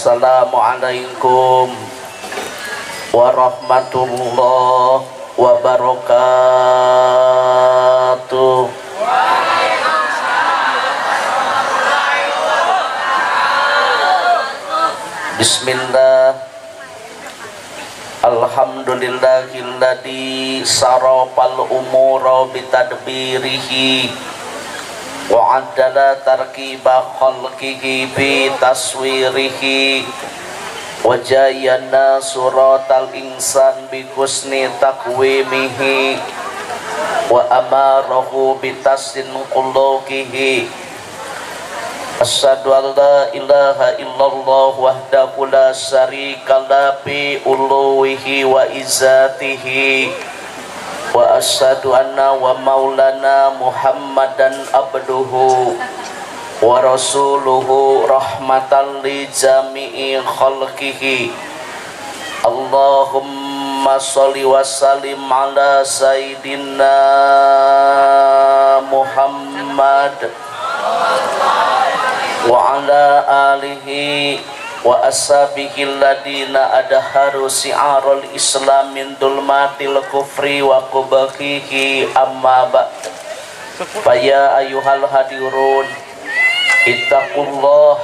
Assalamualaikum warahmatullahi wabarakatuh. Bismillah. Alhamdulillahilladzi sarafal umura bitadbirihi wa addala tarkiba khalqihi bi taswirihi wa jayyana suratal insan bi husni taqwimihi wa amarahu bi tasdin quluqihi. Asyhadu an la ilaha illallah wahdahu la syarika la bi uluhihi wa izzatihi wa asyhadu anna wa maulana Muhammadan abduhu wa rasuluhu rahmatan li jami'i khalqihi. Allahumma sholli wa sallim ala sayyidina Muhammad wa ala alihi wa ashabihi alladina adharu si'arul islam min dulmatil kufri wa qubahihi amma ba'd. Faya ayyuhal hadirun ittaqullah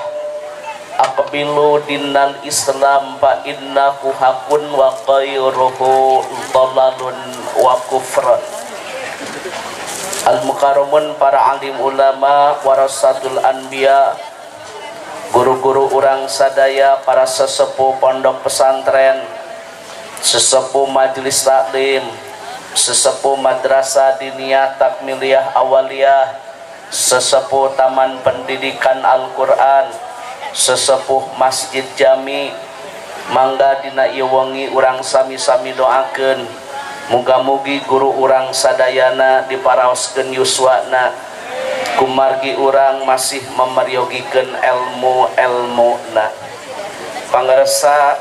aqbilu dinal islam fa innahu haqqun wa khairuhu dhalalun wa kufran. Al-mukarramun para alim ulama warasatul anbiya, guru-guru urang sadaya, para sesepuh pondok pesantren, sesepuh majelis taklim, sesepuh madrasah diniyah takmiliyah awaliyah, sesepuh taman pendidikan Al-Quran, sesepuh masjid jami, mangga dina ieu wengi urang sami-sami doakeun muga-mugi guru urang sadayana diparaoskeun yuswana, kumargi urang masih memeriyogikeun ilmu-ilmuna. Pangarsa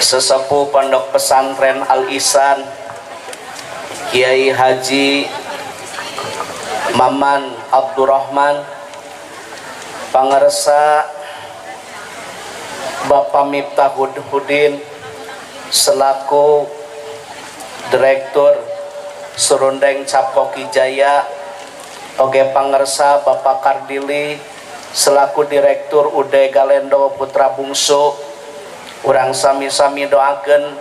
sesepuh pondok pesantren Al-Ihsan Kiai Haji Maman Abdurrahman, pangarsa Bapak Miftahudin selaku Direktur Serundeng Capoki Jaya, oge pangersa Bapak Kardili selaku Direktur UD Galendo Putra Bungsu, urang sami-sami doakeun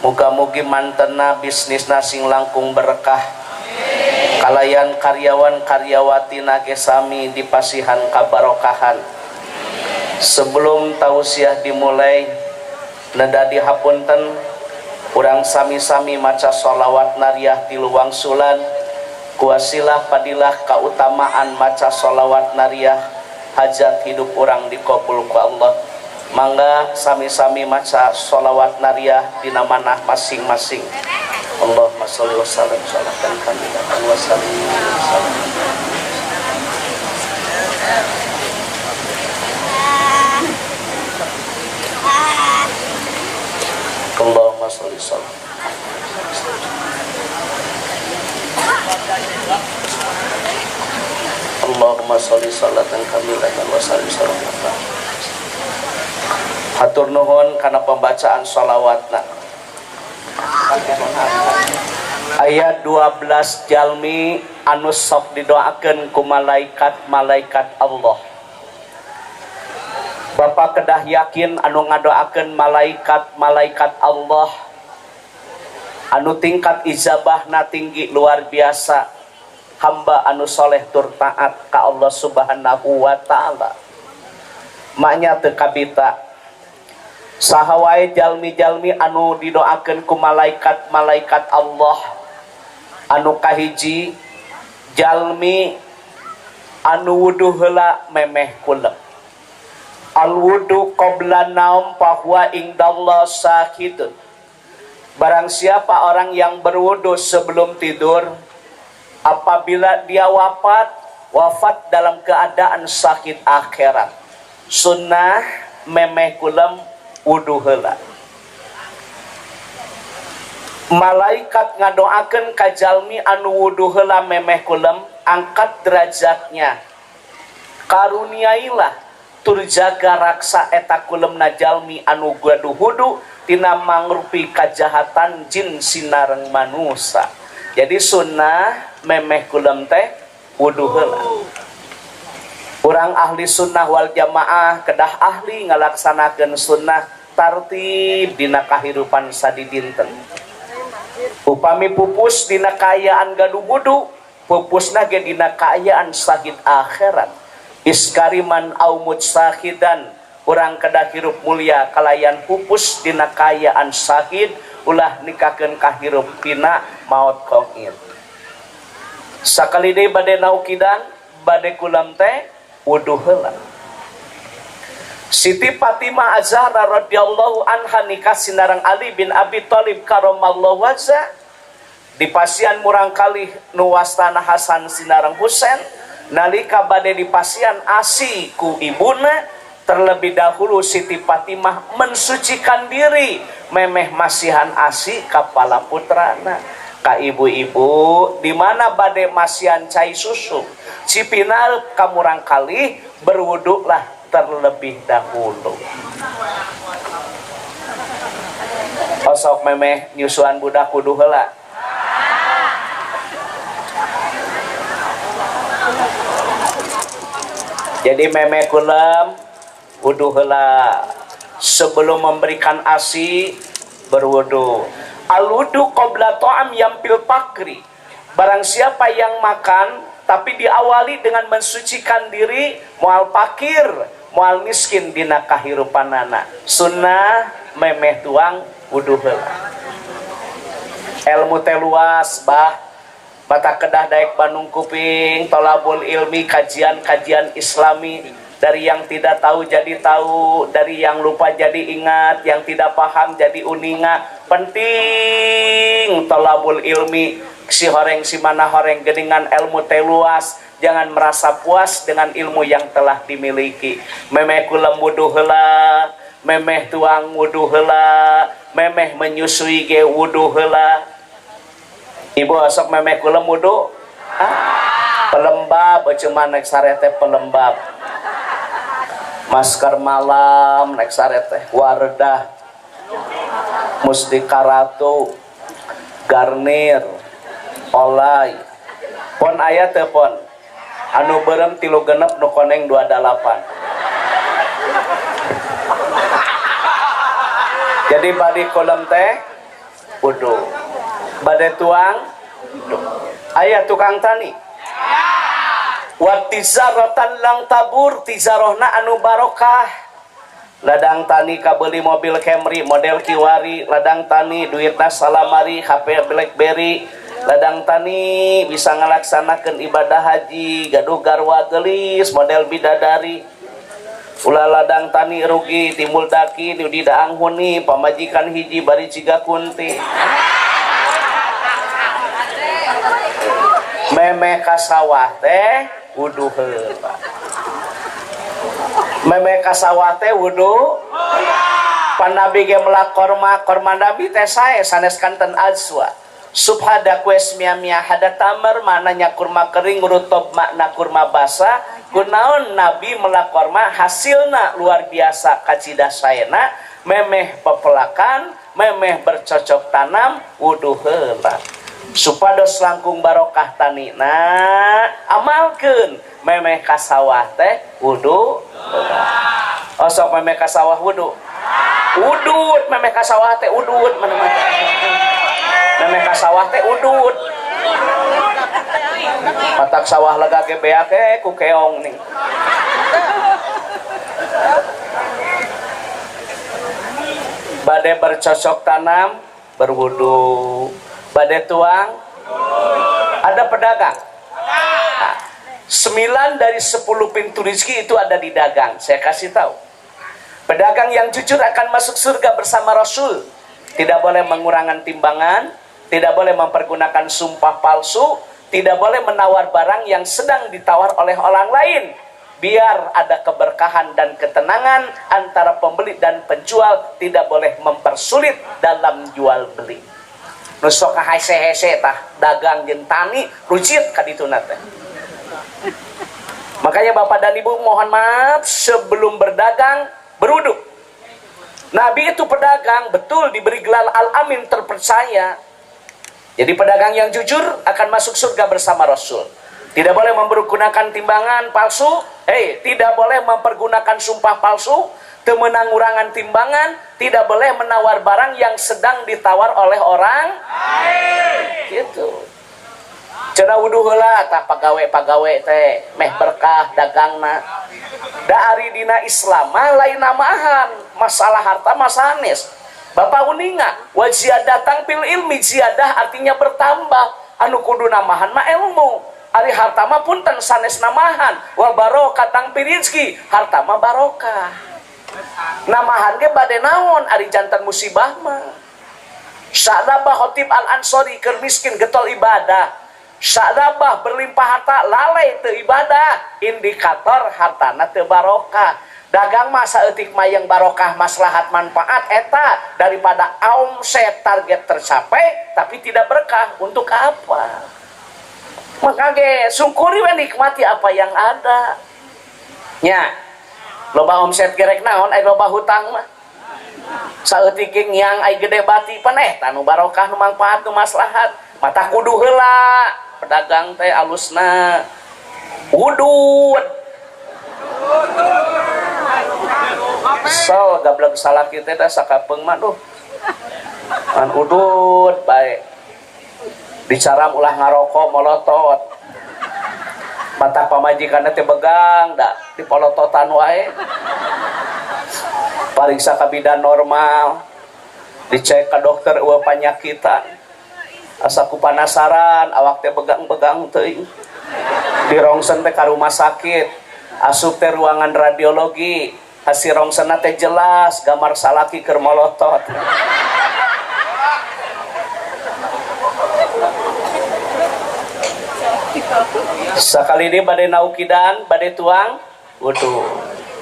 muga-mugi mantena bisnisna sing langkung berkah, kalayan karyawan karyawati nage sami dipasihan kabarokahan. Sebelum tausiah dimulai, nada dihapunten urang sami-sami maca sholawat nariyah di luang sulan, kuasilah padilah keutamaan maca sholawat nariyah, hajat hidup urang dikabul ku Allah. Mangga sami-sami maca sholawat nariyah dina manah masing-masing. Allahumma sholli wa sallim sholatan kamilatan wa sallim Allahumma sholli sallam. Allahumma sholli sholatan kamilatan wa sallim sholatan. Hatur nuhun kana pembacaan sholawatna. Ayat 12 jalmi anu sok didoakeun ku malaikat-malaikat Allah. Bapak kedah yakin anu ngadoakeun malaikat-malaikat Allah anu tingkat ijabahna tinggi luar biasa, hamba anu soleh tur taat ka Allah subhanahu wa ta'ala. Maknya teu kabita saha wae jalmi-jalmi anu didoakeun ku malaikat-malaikat Allah. Anu kahiji, jalmi anu wudu heula memeh kulem. Al-wudu qabla naum fahuwa indallah sahid. Barang siapa orang yang berwudu sebelum tidur, apabila dia wafat dalam keadaan sakit akhirat, sunnah memeh kulem wudu heula. Malaikat ngadoakeun ka jalmi anu wudu heula memeh kulem, angkat derajatnya, karuniailah turjaga raksa eta kulemna jalmi anu gaduh hudu tina mangrupi kajahatan jin sinareng manusia. Jadi sunnah memeh kulem teh wudu heula. Urang ahli sunnah wal jamaah kedah ahli ngalaksanakeun sunnah tartib dina kahirupan sadidinten. Upami pupus dina kaayaan gaduh wudu, pupusna ge dina kaayaan sahid akhirat. Iskariman au mutsahidan, urang kedah hirup mulia kalayan pupus dina kaayaan sahid ulah nikahkeun kahirup pina maut qongit. Sakali deui bade naukidan bade kulam teh wudu heula. Siti Fatimah Az-Zahra radhiyallahu anha nikah sinareng Ali bin Abi Thalib karamallahu wajha dipasian murang kalih nu wastana Hasan sinareng Husain nalika bade dipasian asi ku ibuna. Terlebih dahulu Siti Fatimah mensucikan diri memeh masihan asi kepala putrana. Ka ibu-ibu di mana bade masihan cai susu cipinal kamurang kali berwuduklah terlebih dahulu. Osok memeh nyusuan budak kudu heula. Jadi memeh kulem wudu heula sebelum memberikan asi berwudu. Al-wudu qabla ta'am yampil pakri. Barang siapa yang makan tapi diawali dengan mensucikan diri moal pakir, moal miskin dina kahirupanana. Sunnah memeh tuang wudu heula. Ilmu teh luas bah. Bata kedah daek Bandung Kuping, tolabul ilmi, kajian-kajian islami. Dari yang tidak tahu jadi tahu, dari yang lupa jadi ingat, yang tidak paham jadi uninga. Penting tolabul ilmi, si horeng si mana horeng geningan ilmu teh luas. Jangan merasa puas dengan ilmu yang telah dimiliki. Memeh kulem wudu heula, memeh tuang wudu heula, memeh menyusui ge wudu heula. Ibu asok memeh kulem wudu? Pelembab, cuman nek sarete pelembab. Masker malam nek sarete Wardah, Mustika Ratu, Garnier, Olay. Pon aya teu pon? Anu beureum 36 nu koneng 28. Jadi badi kolam teh wudu. Bade tuang wudu. Aya tukang tani. Wa tizaratan lang tabur, tizarohna anu barokah. Ladang tani kabeli mobil Camry model Kiwari, ladang tani duitna salamari HP BlackBerry, ladang tani bisa ngalaksanakeun ibadah haji gaduh garwa geulis model bidadari. Ulah ladang tani rugi timbul daki di daang huni pamajikan hiji bari ciga kunti. Memeh ka sawah teh wudu heula. Memeh ka sawah teh wudu. Pan Nabi ge melak korma Nabi teh sae sanes kanten azwa. Subhada kues mia hada tamar mananya kurma kering rutob makna kurma basah. Kunaon Nabi melak korma hasilna luar biasa kacida saena memeh pepelakan, memeh bercocok tanam wudu heula. Supados langkung barokah tanina amalkeun memeh ka sawah teh wudu. Osok memeh ka sawah wudu. Udut memeh ka sawah teh udut mana-mana. Memeh ka sawah teh udut. Matak sawah lega ge beak ku keong ning. Bade bercocok tanam berwudu. Bade tuang ada pedagang. 9 dari 10 pintu rezeki itu ada di dagang. Saya kasih tahu. Pedagang yang jujur akan masuk surga bersama Rasul. Tidak boleh mengurangan timbangan, tidak boleh mempergunakan sumpah palsu, tidak boleh menawar barang yang sedang ditawar oleh orang lain. Biar ada keberkahan dan ketenangan antara pembeli dan penjual, tidak boleh mempersulit dalam jual beli. Nusok ka hese-hese tah dagang jeung tani rucit ka dituna teh. Makanya Bapak dan Ibu mohon maaf, sebelum berdagang berwudu. Nabi itu pedagang, betul, diberi gelar Al-Amin, terpercaya. Jadi pedagang yang jujur akan masuk surga bersama Rasul. Tidak boleh mempergunakan timbangan palsu, tidak boleh mempergunakan sumpah palsu, temenangurangan timbangan, tidak boleh menawar barang yang sedang ditawar oleh orang gitu. Cenah wudu heula tah pagawe teh meh berkah dagangna. Da ari dina Islam mah lain namahan, masalah harta masanes. Bapak uninga, wa ziyadatang fil ilmi, ziyadah artinya bertambah. Anu kudu namahan mah ilmu. Ari harta mah punten sanes namahan, wa barokatang fil rizki, harta mah barokah. Namahan ge bade naon ari jantan musibah mah. Sa'labah khotib al-Ansori keur miskin getol ibadah. Sa'labah berlimpah harta lalai teu ibadah, indikator hartana teu barokah. Dagang mah saeutik mah yang barokah maslahat manfaat eta daripada omset target tercapai tapi tidak berkah. Untuk apa? Maka ge syukuri we nikmati apa yang ada. Nya, loba omset gerek naon aya loba hutang mah. Saeutik yang aya gede bati paneh tanu barokah nu manfaat nu maslahat. Mata kudu heula pedagang teh alusna wudud. Sal gablek salaki teh da sakapeung mah duh. An udud bae. Dicaram ulah ngarokok molotot. Mata pamajikanna teh begang da dipolototan wae. Pariksa ka bidan normal. Dicek ka dokter eueuh panyakitan. Asa ku panasaran awak teh begang-begang teuing. Dirongsen teh ka rumah sakit. Asup teh ruangan radiologi. Hasil rongsenna teh jelas gambar salaki keur molotot. Sakali ini bade naukidan, bade tuang, wudu.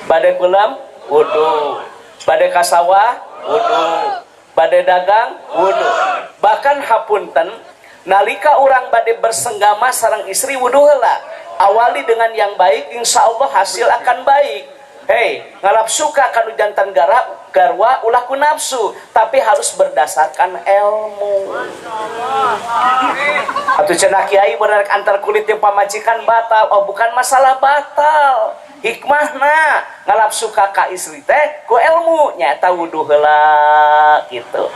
Bade kulam, wudu. Bade kasawah, wudu. Bade dagang, wudu. Bahkan hapunten nalika urang bade bersenggama sareng istri wudu heula. Awali dengan yang baik, insya Allah hasil akan baik. Ngalapsu ka kanu jantan garwa ulah ku nafsu, tapi harus berdasarkan ilmu. Atuh cenah kiai bener antar kulit yang pamajikan batal. Oh, bukan masalah batal. Hikmahna ngalapsu ka istri teh ku ilmu nyata wudu heula gitu.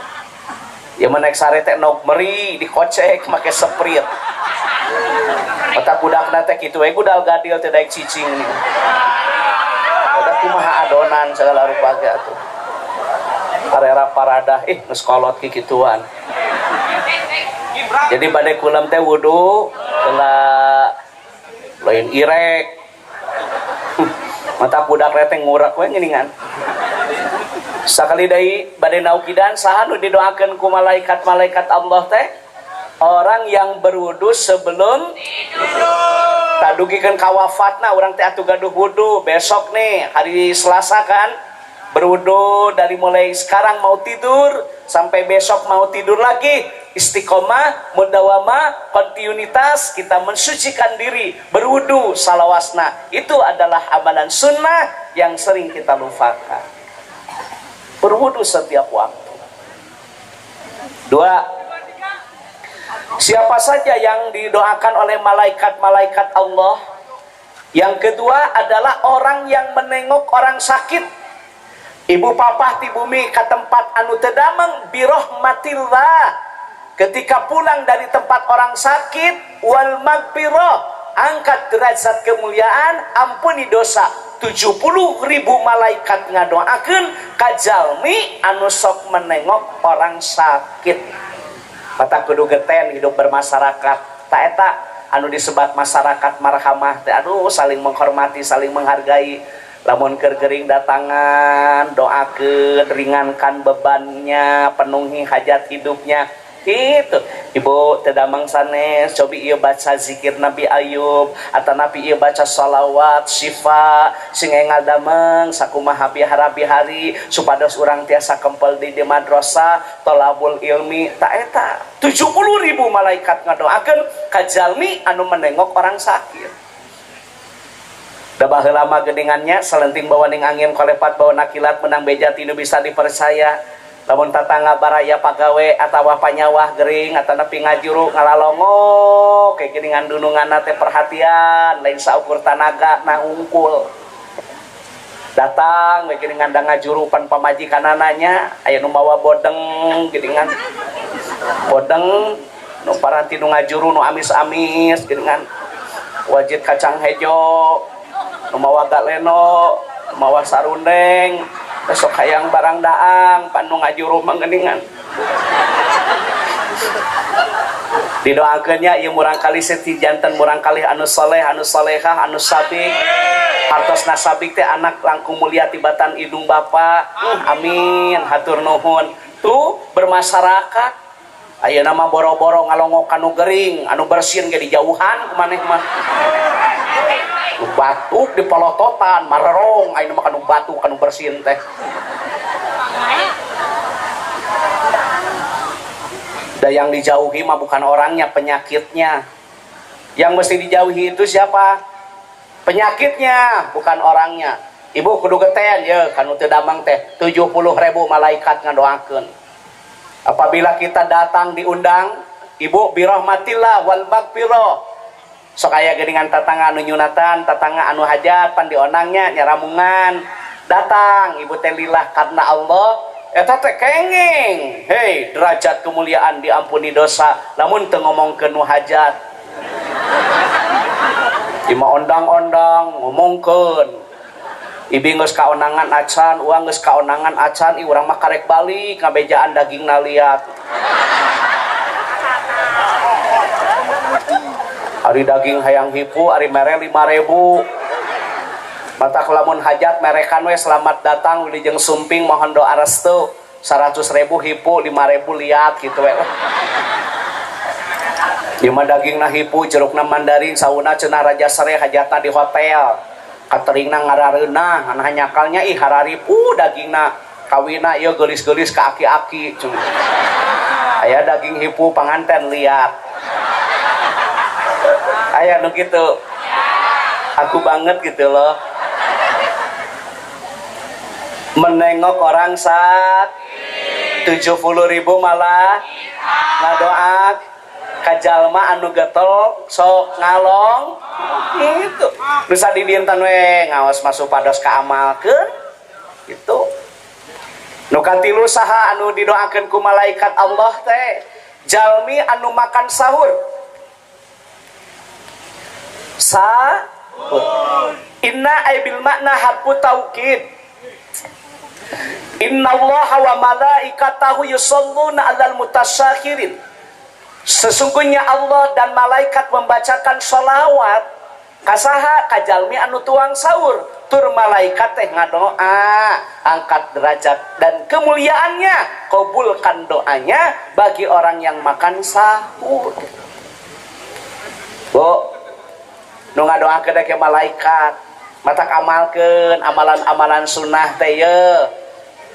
Ya menek sare teh nog meri dikocek make seprit. Otak budakna teh kitu we gudal gadil teh daek cicing nih. Udah kumaha adonan segala rupa ge atuh. Arera paradah geus kolot kikituan. Jadi bade kulam teh wudu heula lain irek. Mata budak teh ngurak we geuningan. Sakali deui bade naukidan saha nu didoakeun ku malaikat-malaikat Allah teh? Orang yang berwudu sebelum tadugikeun ka wafatna urang teh atuh gaduh wudu besok nih hari Selasa kan berwudu dari mulai sekarang mau tidur sampai besok mau tidur lagi istiqomah mudawamah kontinuitas kita mensucikan diri berwudu salawasna itu adalah amalan sunnah yang sering kita lupakan. Berwudu setiap waktu. 2. Siapa saja yang didoakan oleh malaikat-malaikat Allah. Yang kedua adalah orang yang menengok orang sakit. Ibu papa di bumi ke tempat anu tedameng birahmatillah. Ketika pulang dari tempat orang sakit wal magfirah, angkat derajat kemuliaan, ampuni dosa. 70.000 malaikat ngadoakeun ka jalmi anu sok menengok orang sakit. Mata kudu geten hidup bermasyarakat. Tak eta anu disebat masyarakat marhamah teh aduh saling menghormati, saling menghargai. Lamun keur gering datangan, doakeun, ringankan bebannya, penuhi hajat hidupnya. Gitu. Ibu tedamang sanes cobi ieu baca zikir Nabi Ayub atau Nabi ieu baca salawat syifa sing ngadameng sakumaha bihari supados urang tiasa kempel di madrasah thalabul ilmi. Ta eta 70.000 malaikat ngadoakeun ka jalmi anu menengok orang sakit. Da baheula mah geuningannya salenting bawa ning angin kolepat bawa nakilat menang beja tinu bisa dipercaya. Lamun tatangga baraya pagawe atawa panyawah gering atau nepi ngajuru ngalalongo kayak geuningan dununganna teh perhatian lain saukur tanaga na ungkul. Datang we geuningan da ngajuru pan pamajikanananya aya nu mawa bodeng geuningan. Bodeng nu paranti nu ngajuru nu amis-amis geuningan. Wajib kacang hejo nu mawa galeno, nu mawa sarundeng. Besok hayang barang daang panu ngajuru manggeningan didoakeunnya ieu murang kali seti janten murang kali anu soleh anu solehah anu sabik hartosna sabik teh anak langkung mulia tibatan idung bapa amin hatur nuhun tuh bermasyarakat ayeuna mah boro-boro ngalongok anu gering anu bersin ge dijauhan kumaneh mah batuk di polototan marerong ayeuna mah kanu batuk kanu bersin teh da yang dijauhi mah bukan orangnya penyakitnya yang mesti dijauhi itu siapa penyakitnya bukan orangnya ibu kudu geten ya kanu teu damang teh 70.000 malaikat ngadoakeun apabila kita datang diundang ibu birahmatillah wal magfirah sok aya geuningan tatangga anu nyunatan tatangga anu hajat pan dionangnya nyaramungan datang ibu teh lillah karena Allah eta teh kenging hei derajat kemuliaan diampuni dosa lamun teu ngomongkeun nu hajat ima ondang-ondang ngomongkeun ibi geus kaonangan acan uang geus kaonangan acan i urang mah karek balik ngabejaan dagingna liat ari daging hayang hipu ari mere 5.000 mata lamun hajat merekan we selamat datang wilujeng sumping mohon doa restu 100.000 hipu 5.000 liat gitu we ieu mah dagingna hipu jerukna mandarin sauna cenah raja sare hajatna di hotel kateringna ngarareunah anu hanyakalnya ih hararipu dagingna kawina ieu geulis-geulis ka aki-aki aya daging hipu panganten liat aya nu gitu aku banget gitu loh menengok orang saat 70.000 malah ngadoak kajalma anu getol sok ngalong gitu bisa didinten we ngaos masuk pados kaamalkeun gitu nu katilu saha anu didoakeun ku malaikat Allah teh jalmi anu makan sahur inna aibil makna harfu taukid innallaha wa malaikatahu yusholluna 'alal mutasyakirin sesungguhnya Allah dan malaikat membacakan sholawat kasaha kajalmi anu tuang sahur tur malaikat teh ngadoa angkat derajat dan kemuliaannya kabulkan doanya bagi orang yang makan sahur bu nu ngadoakeun ke malaikat matak amalkeun amalan-amalan sunnah teh ye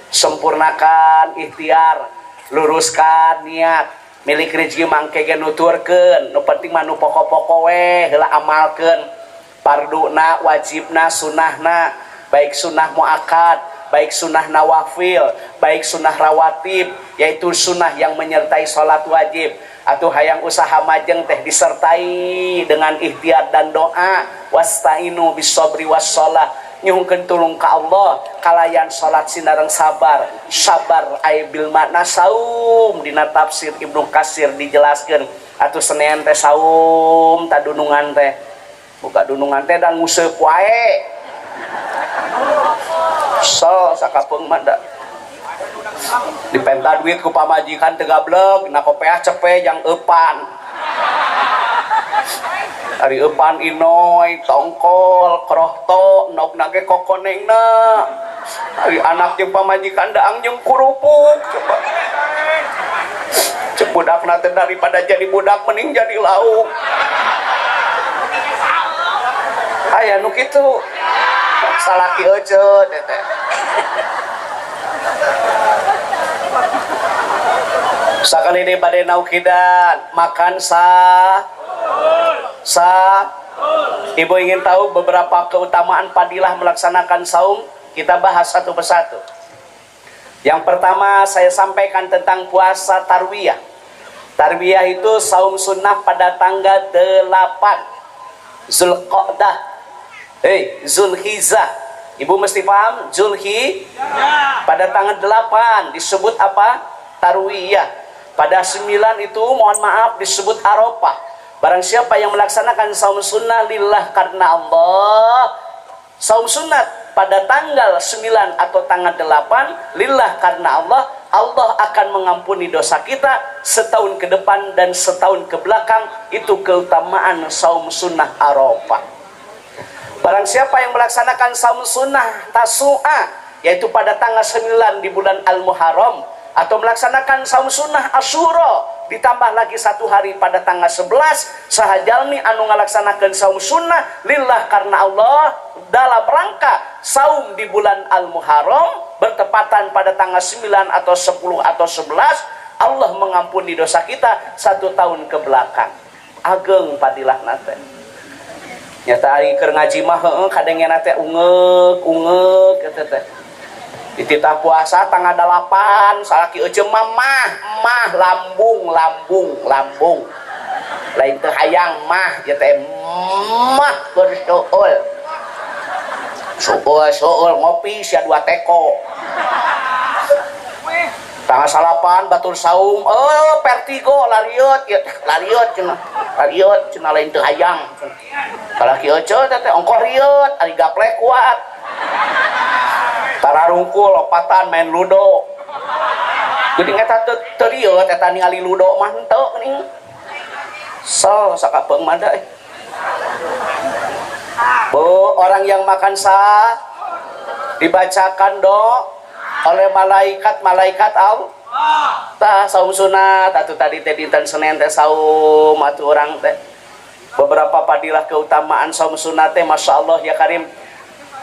sempurnakan ikhtiar luruskan niat milik rezeki mangke ge nuturkeun nu penting mah nu pokok-pokok we heula amalkeun farduna wajibna sunnahna baik sunnah muakkad baik sunnah nawafil baik sunnah rawatib yaitu sunnah yang menyertai salat wajib atuh hayang usaha majeng teh disertai dengan ikhtiar dan doa wasta'inu bisobri wassalah nyuhunkeun tulung ka Allah kalayan salat sinareng sabar sabar ai bil makna saum dina tafsir Ibnu Katsir dijelaskeun atuh senean teh saum tadunungan teh buka dunungan teh dan nguseup wae so sakapeung mah da dipenta duit ku pamajikan teu gablek na kopeah cepe jang eupan ari eupan inoy tongkol krohto nokna ge kokonengna ari anak jeung pamajikan daang jeung kurupuk coba cek budakna teh daripada jadi budak mending jadi lauk aya nu kitu salaki euceut teh sakali ini pada naukidan makan Ibu ingin tahu beberapa keutamaan fadilah melaksanakan saum? Kita bahas satu persatu. Yang pertama saya sampaikan tentang puasa tarwiyah. Tarwiyah itu saum sunnah pada tanggal 8 Zulqa'dah, Zulhijjah. Ibu mesti paham, pada tanggal 8 disebut apa? Tarwiyah. Pada 9 itu mohon maaf disebut Arafah. Barang siapa yang melaksanakan saum sunnah lillah karena Allah, saum sunat pada tanggal 9 atau tanggal 8 lillah karena Allah, Allah akan mengampuni dosa kita setahun ke depan dan setahun ke belakang. Itu keutamaan saum sunnah Arafah. Barang siapa yang melaksanakan saum sunnah Tasu'a, yaitu pada tanggal 9 di bulan Al-Muharram, atau melaksanakan saum sunnah Asyura, ditambah lagi satu hari pada tanggal 11, sahajalmi anu ngalaksanakan saum sunnah lillah karena Allah dalam rangka saum di bulan Al-Muharram bertepatan pada tanggal 9 atau 10 atau 11, Allah mengampuni dosa kita satu tahun ke belakang. Ageng fadilah nate. Nyata ari keur ngaji mah kadenge nate ungek eta teh. Dititah puasa tanggal 8 salaki euceum mah lambung lain teu hayang mah ya teh mah keur soul ngopi sia 2 teko tanggal 8 batur saum vertigo lariot cenah lain teu hayang salaki euceum teh ongkoh riot ari gaplek kuat tararungkul lopatan main ludo. Jadi ngeta teu rieu eta ningali ludo mah henteu geuning. Sel sakapeung mah da. Orang yang makan dibacakan oleh malaikat Allah. Tah saum sunat atuh tadi teh dinten Senin teh saum atuh urang teh. Beberapa fadilah keutamaan saum sunat teh masyaallah ya karim.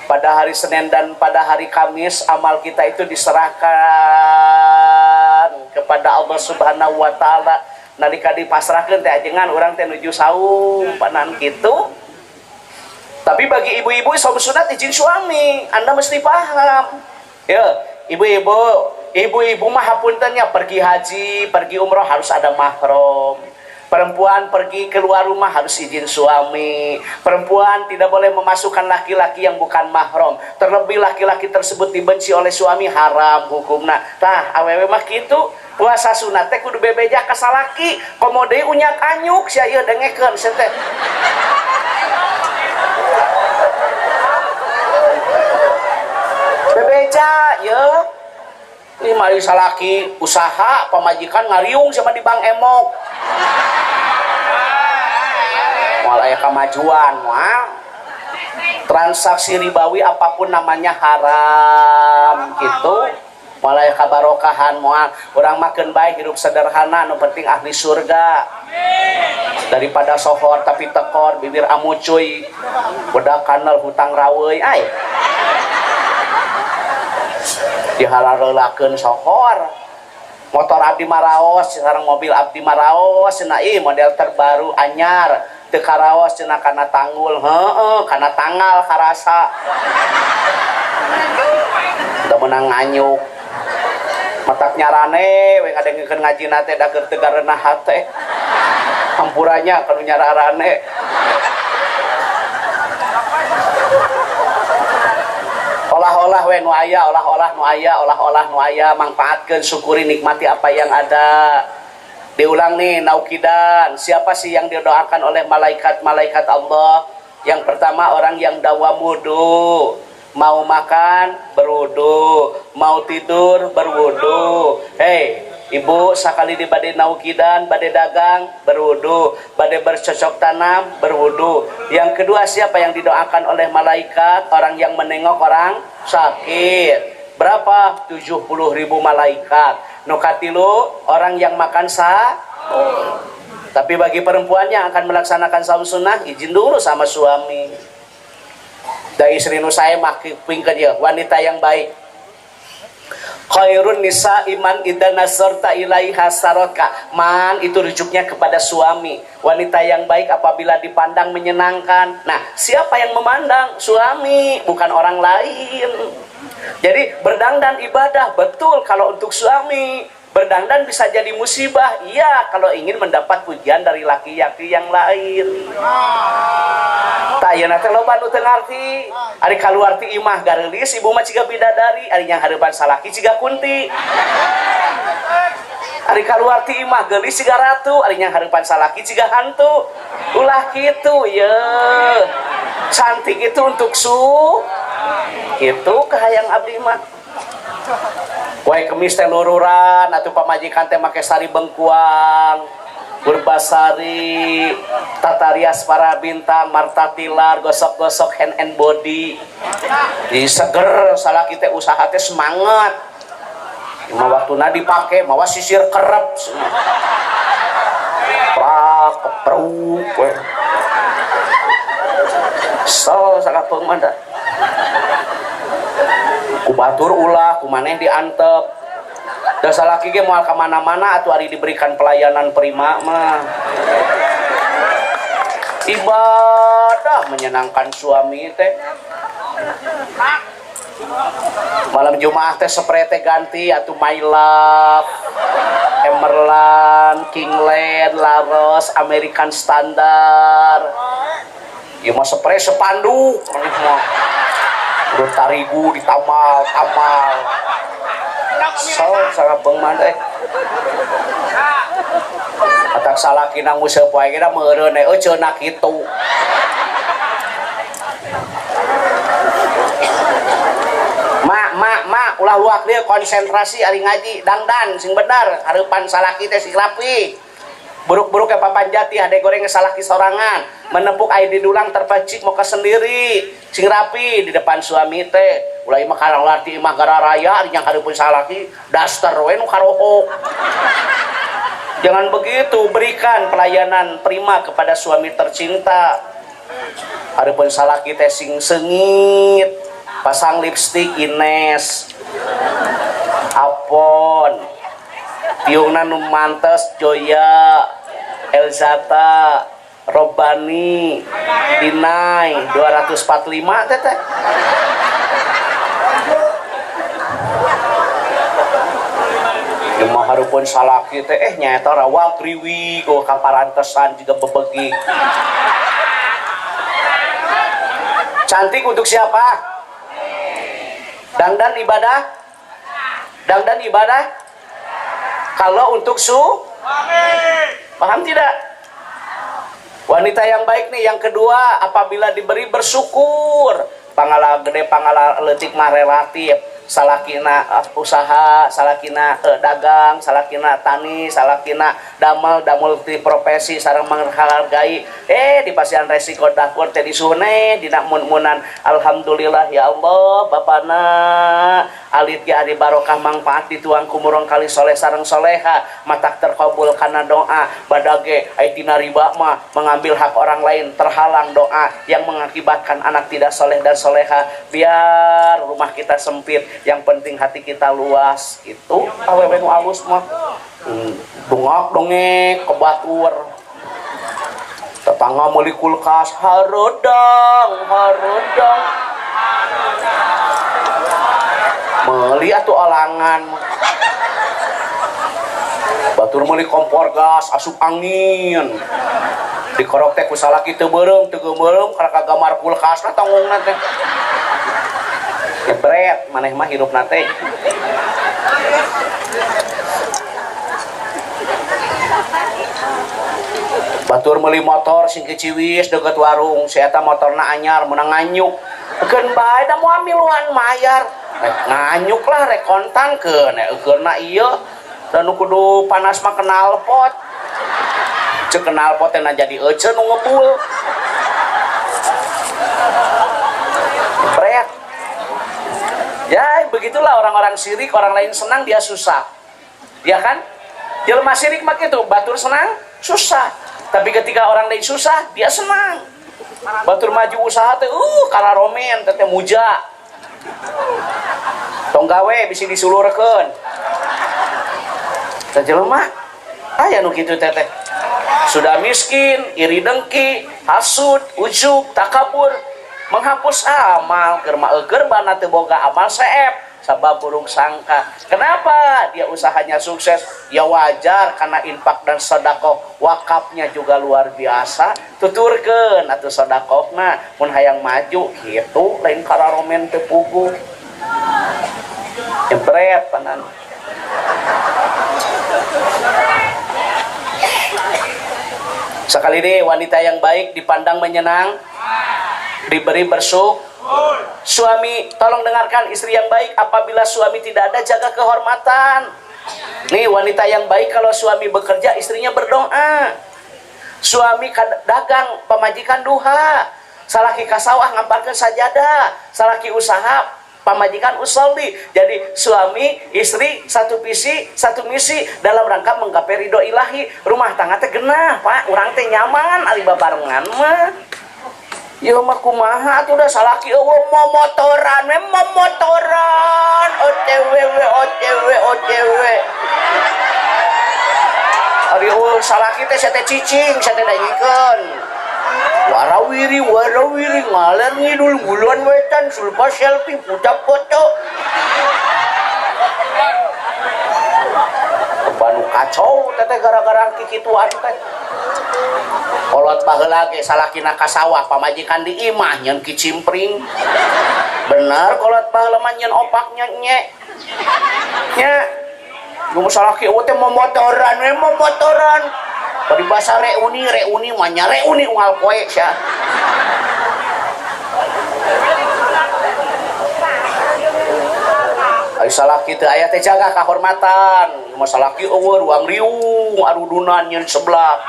Pada hari Senin dan pada hari Kamis amal kita itu diserahkan kepada Allah Subhanahu wa taala. Nalika dipasrahkeun teh ajengan urang teh nuju saum panan kitu. Tapi bagi ibu-ibu saum sunat izin suami, Anda mesti paham. Ya, ibu-ibu mah hapuntennya pergi haji, pergi umroh harus ada mahram. Perempuan pergi keluar rumah harus izin suami. Perempuan tidak boleh memasukkan laki-laki yang bukan mahram. Terlebih laki-laki tersebut dibenci oleh suami, haram hukumna. Tah awewe mah kitu. Puasa sunat teh kudu bebeja ka salaki. Komo deui unyak anyuk sia ieu dengekeun sia teh. Bebeja ye. Ini mari salaki usaha pamajikan ngariung sama di Bank Emok. Mulai kemajuan, transaksi ribawi apapun namanya haram gitu. Mulai kabarokahan, orang makan baik hidup sederhana, no penting ahli surga. Daripada sohor tapi tekor, bibir amucuy, udah kanal hutang rawei, ay. Dihalalkeun sohor. Motor abdi maraos, sekarang mobil abdi maraos, cenah ieu model terbaru anyar, teu karaos cenah kana tanggul, kana tanggal karasa. Udah menang nganyuk. Matak nyarane we ngadengekeun ngajina teh da keur teu gareunah hate. Hampuranya kalau nyararane. Olah-olah we nu aya, olah-olah nu aya, manfaatkeun, syukuri, nikmati apa yang ada. Diulang nih, naukidan. Siapa sih yang didoakan oleh malaikat-malaikat Allah? Yang pertama orang yang dawam wudu. Mau makan berwudu, mau tidur berwudu. Hei, ibu sakali di bade naukidan, bade dagang berwudu, bade bercocok tanam berwudu. Yang kedua siapa yang didoakan oleh malaikat? Orang yang menengok orang sakit. Berapa? 70.000 malaikat. Nukatilu orang yang makan Tapi bagi perempuan yang akan melaksanakan saum sunnah, izin dulu sama suami. Da istri nu sae mah pingkeun ieu wanita yang baik. Khairun nisa iman idza nasarta ilaiha sarotka. Man itu rujuknya kepada suami. Wanita yang baik apabila dipandang menyenangkan. Nah, siapa yang memandang? Suami, bukan orang lain. Jadi berdandan ibadah, betul kalau untuk suami. Berdandan bisa jadi musibah, iya kalau ingin mendapat pujian dari laki-laki yang lain. Tak yeuna teh loba nu teu ngarti. Ari kaluarti imah gareulis ibu mah ciga bidadari, ari yang hareupan salaki ciga kunti. Ari kaluarti imah geulis ciga ratu, ari yang hareupan salaki ciga hantu. Ulah kitu ye. Cantik itu untuk kitu kahayang abdi mah. Wae kemis teh lururan atuh pamajikan teh make sari bengkuang, Purbasari, Tatarias para bintang, Marta Tilar, gosok-gosok hand and body. Di seger salaki teh usaha teh semangat. Cuma waktuna dipake mawa sisir kerep. Prak kepruk we. So sakapeung mah da. Ku batur ulah ku maneh diantep. Da salaki ge moal ka mana-mana atuh ari diberikan pelayanan prima mah. Ibadah menyenangkan suami teh. Malam Jumat teh spray teh ganti atuh My Love, Emerald, Kingland, Laros, American Standard. Ieu mah spray sepanduk mah. Udah tarigu ditamal so sangat pengmandai atak salaki nang museu poe kita meureun cenah kitu mak ulah luak dia konsentrasi ari ngaji dangdan sing bener hareupan salaki teh sing rapi buruk-buruk ke papan jati ade goreng salaki sorangan menepuk air di dulang terpacik muka sendiri sing rapi di depan suami teh ulah imah karang larti imah gara raya yang hareupeun salaki daster we nu karohok. Jangan begitu, berikan pelayanan prima kepada suami tercinta. Hareupeun salaki teh sing sengit pasang lipstik Ines Apon tiungna nu mantes Joya Elzata Robani Dinai 245 teteh mah hareupeun salaki teh nyaeta rawal triwi go kaparantesan juga bebegi. Cantik untuk siapa? Dangdan ibadah? Dangdan ibadah? Kalau untuk paham tidak? Wanita yang baik nih yang kedua apabila diberi bersyukur. Pangala gede pangala leutik mah relatif. Salakina usaha, salakina dagang, salakina tani, salakina damel di profesi sareng menghargai di pasian resiko dapur teh disune dina mun-munan alhamdulillah ya Allah bapana alit ge ari barokah manfaat dituang kumurong kali soleh sareng soleha matak terkabul kana doa badage ai tina riba mah mengambil hak orang lain terhalang doa yang mengakibatkan anak tidak soleh dan soleha biar rumah kita sempit yang penting hati kita luas itu awewe nu alus mah dongak dongek ke batur tetangga meuli kulkas hareudang meuli atuh olangan batur meuli kompor gas asup angin dikorok teh ku salaki teu beureum teu geumeum kana kagamar kulkasna tanggungna teh jebret maneh mah hirupna teh batur meuli motor sing keciwis deket warung si eta motorna anyar meunang nganyuk keun bae da moal miluan mayar nganyuk lah rek kontankeun eukeurna ieu dan nu kudu panas mah kenal pot ceuk kenal pot teh jadi ece nu ngebul jebret. Ya begitulah orang-orang syirik, orang lain senang dia susah, ya kan? Jelema syirik mah gitu, batur senang susah, tapi ketika orang lain susah dia senang. Batur maju usaha teh kararomen teh muja. tong gawe bisa disulurkeun teh jelema aya nu kitu teh sudah miskin, iri dengki, hasud, ujub, takabur, menghapus amal, germa teu boga amal seep, sabab buruk sangka. Kenapa dia usahanya sukses? Ya wajar karena infak dan sedekah, wakafnya juga luar biasa. Tuturkeun atuh sedekahna mun hayang maju kitu lain kararomen teu puguh. Jebret panan. Sekali deh wanita yang baik dipandang menyenang, diberi bersyukur. Suami, tolong dengarkan, istri yang baik apabila suami tidak ada jaga kehormatan. Nih wanita yang baik kalau suami bekerja istrinya berdoa. Suami dagang pamajikan duha, salaki kasawah ngamparkeun sajadah, salaki usaha pamajikan usolli. Jadi suami istri satu visi satu misi dalam rangka menggapai ridho ilahi. Rumah tangga teh genah Pak, urang teh nyaman ari babarengan mah. Yo mah kumaha atuh da salaki eueuh momotoran OTW ari salaki teh saya teh cicing saya teh dagikeun warawiri ngaler ngidul nguluan wetan sulpa selfie putar foto banu kacau teteh gara-gara kikituan teh kolot baheula ge salakina ka sawah pamajikan di imah nyeun kicimpring bener kolot baheula mah nyeun opaknya nya nu salaki eueuh teh momotoran bari basa reuni mah nya reuni unggal poe sia ari salaki teu aya teh jaga kahormatan mah salaki eueuh ruang riung arudunan nyeun sebelah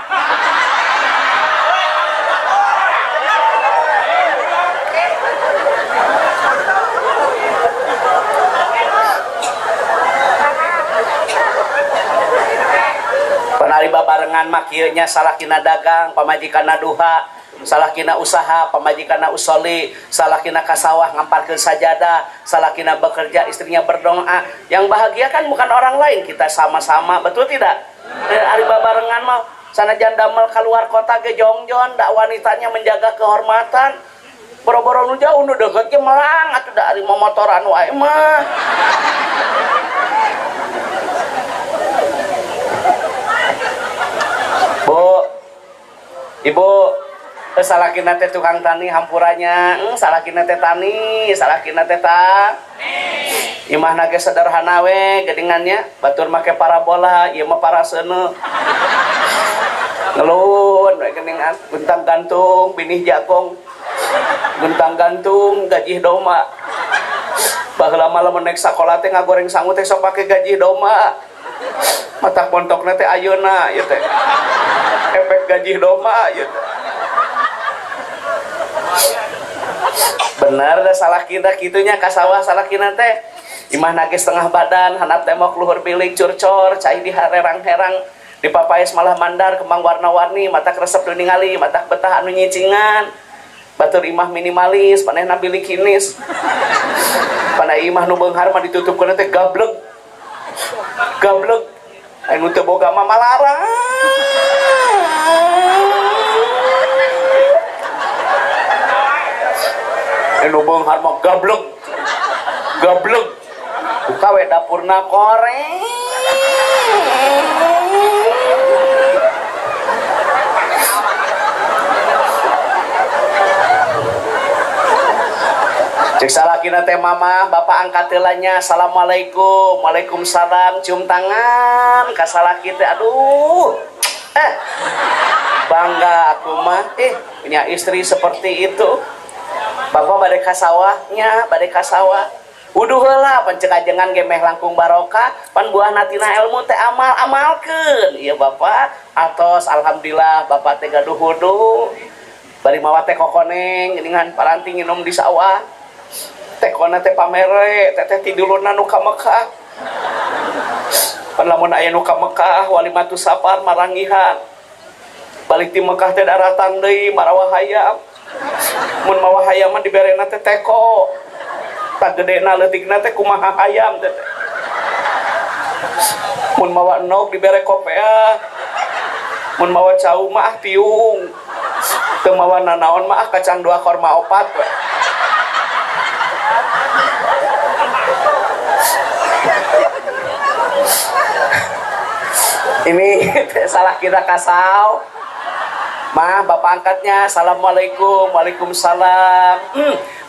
panari babarengan mah kieu nya salakina dagang pamajikanna duha, salakina usaha pamajikanna usolli, salakina kasawah ngamparkeun sajadah, salakina bekerja istrinya berdoa. Yang bahagia kan bukan orang lain, kita sama-sama, betul tidak? Ari babarengan mah sanajan damel keluar kota ge jongjon da wanitanya menjaga kehormatan. Boro-boro nu jauh nu deukeut ge melang atuh da ari momotoran wae mah. Bu, ibu, salakina teh tukang tani hampurannya, salakina teh tani, salakina teh tang. Imah nage sederhana we, gedingannya, batur make parabola, ieu mah paraseuneu. Ngeluhun we gedingan, guntang gantung, binih jagong, guntang gantung, gaji doma. Baheula mah lamun naik sakola teh ngagoreng sangu teh sok pake gaji doma. Mata pontokna teh ayeuna ieu teh. Efek gaji doma ieu teh. Bener da salah kita kitunya ka sawah salakina teh. Imah nage setengah badan, handap teh mok luhur bilik curcor, cai di herang-herang, dipapais malah mandar kembang warna-warni, mata kresep teu ningali, mata betah anu nyicingan. Batur imah minimalis, panehna bilik kinis. Pana imah nu beunghar mah ditutupkeun teh gablek. Anu teu boga mah malarang. Anu beunghar mah gablek. Buka we dapurna koreng. Cek salakina teh mama, bapak angkat heulanya, assalamualaikum, waalaikumsalam, cium tangan, ka salaki teh, aduh, bangga aku mah, punya istri seperti itu. Bapak bade ka sawahnya, bade ka sawah, wuduh heula, pan cek ajengan ge meh langkung barokah, pan buahna tina ilmu teh amalkeun, iya bapak, atos, alhamdulillah, bapak teh gaduh wudu, bari mawa teh kokoneng, geuningan paranti nginum di sawah. Tekona teh pamere, teteh tiduluna nu ka Mekah. Pan lamun aya nu ka Mekah, walimatu safar marangihan. Balik ti Mekah teh daratang deui marawah hayam. Mun mawah hayam mah diberena teh teko. tak gedena leutikna teh kumaha hayam teh. Mun mawa enog dibere kopea, mun mawa cau mah tiung, teu mawa nanaon mah kacang 2 korma 4 we. Ini salah kita kasau. Mah bapak angkatnya, assalamualaikum, waalaikumsalam.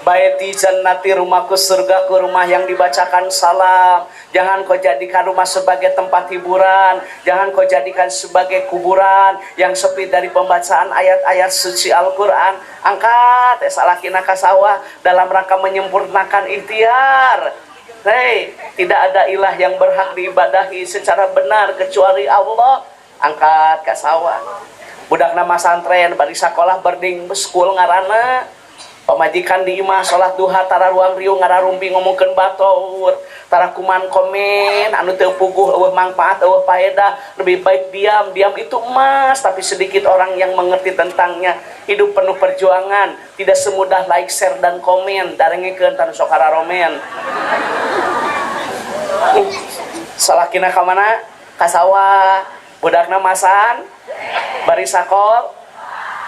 Baiti jannati, rumahku surgaku, rumah yang dibacakan salam. Jangan kau jadikan rumah sebagai tempat hiburan, jangan kau jadikan sebagai kuburan yang sepi dari pembacaan ayat-ayat suci Al-Quran. Angkat salah kita kasawah dalam rangka menyempurnakan ikhtiar. Hei, tidak ada ilah yang berhak diibadahi secara benar kecuali Allah. Angkat kasawah. Budak nama santren bari sekolah berding school ngaranna pamajikan di imah salat duha tara ruang riung ngararumpi ngomongkeun batur tara kuman komen anu teu puguh eueuh manfaat eueuh faedah, lebih baik diam itu emas. Tapi sedikit orang yang mengerti tentangnya. Hidup penuh perjuangan, tidak semudah like, share dan komen. Darengekeun tanu sok hararomen. Salakina ka mana? Ka sawah. Budakna masan bari sakol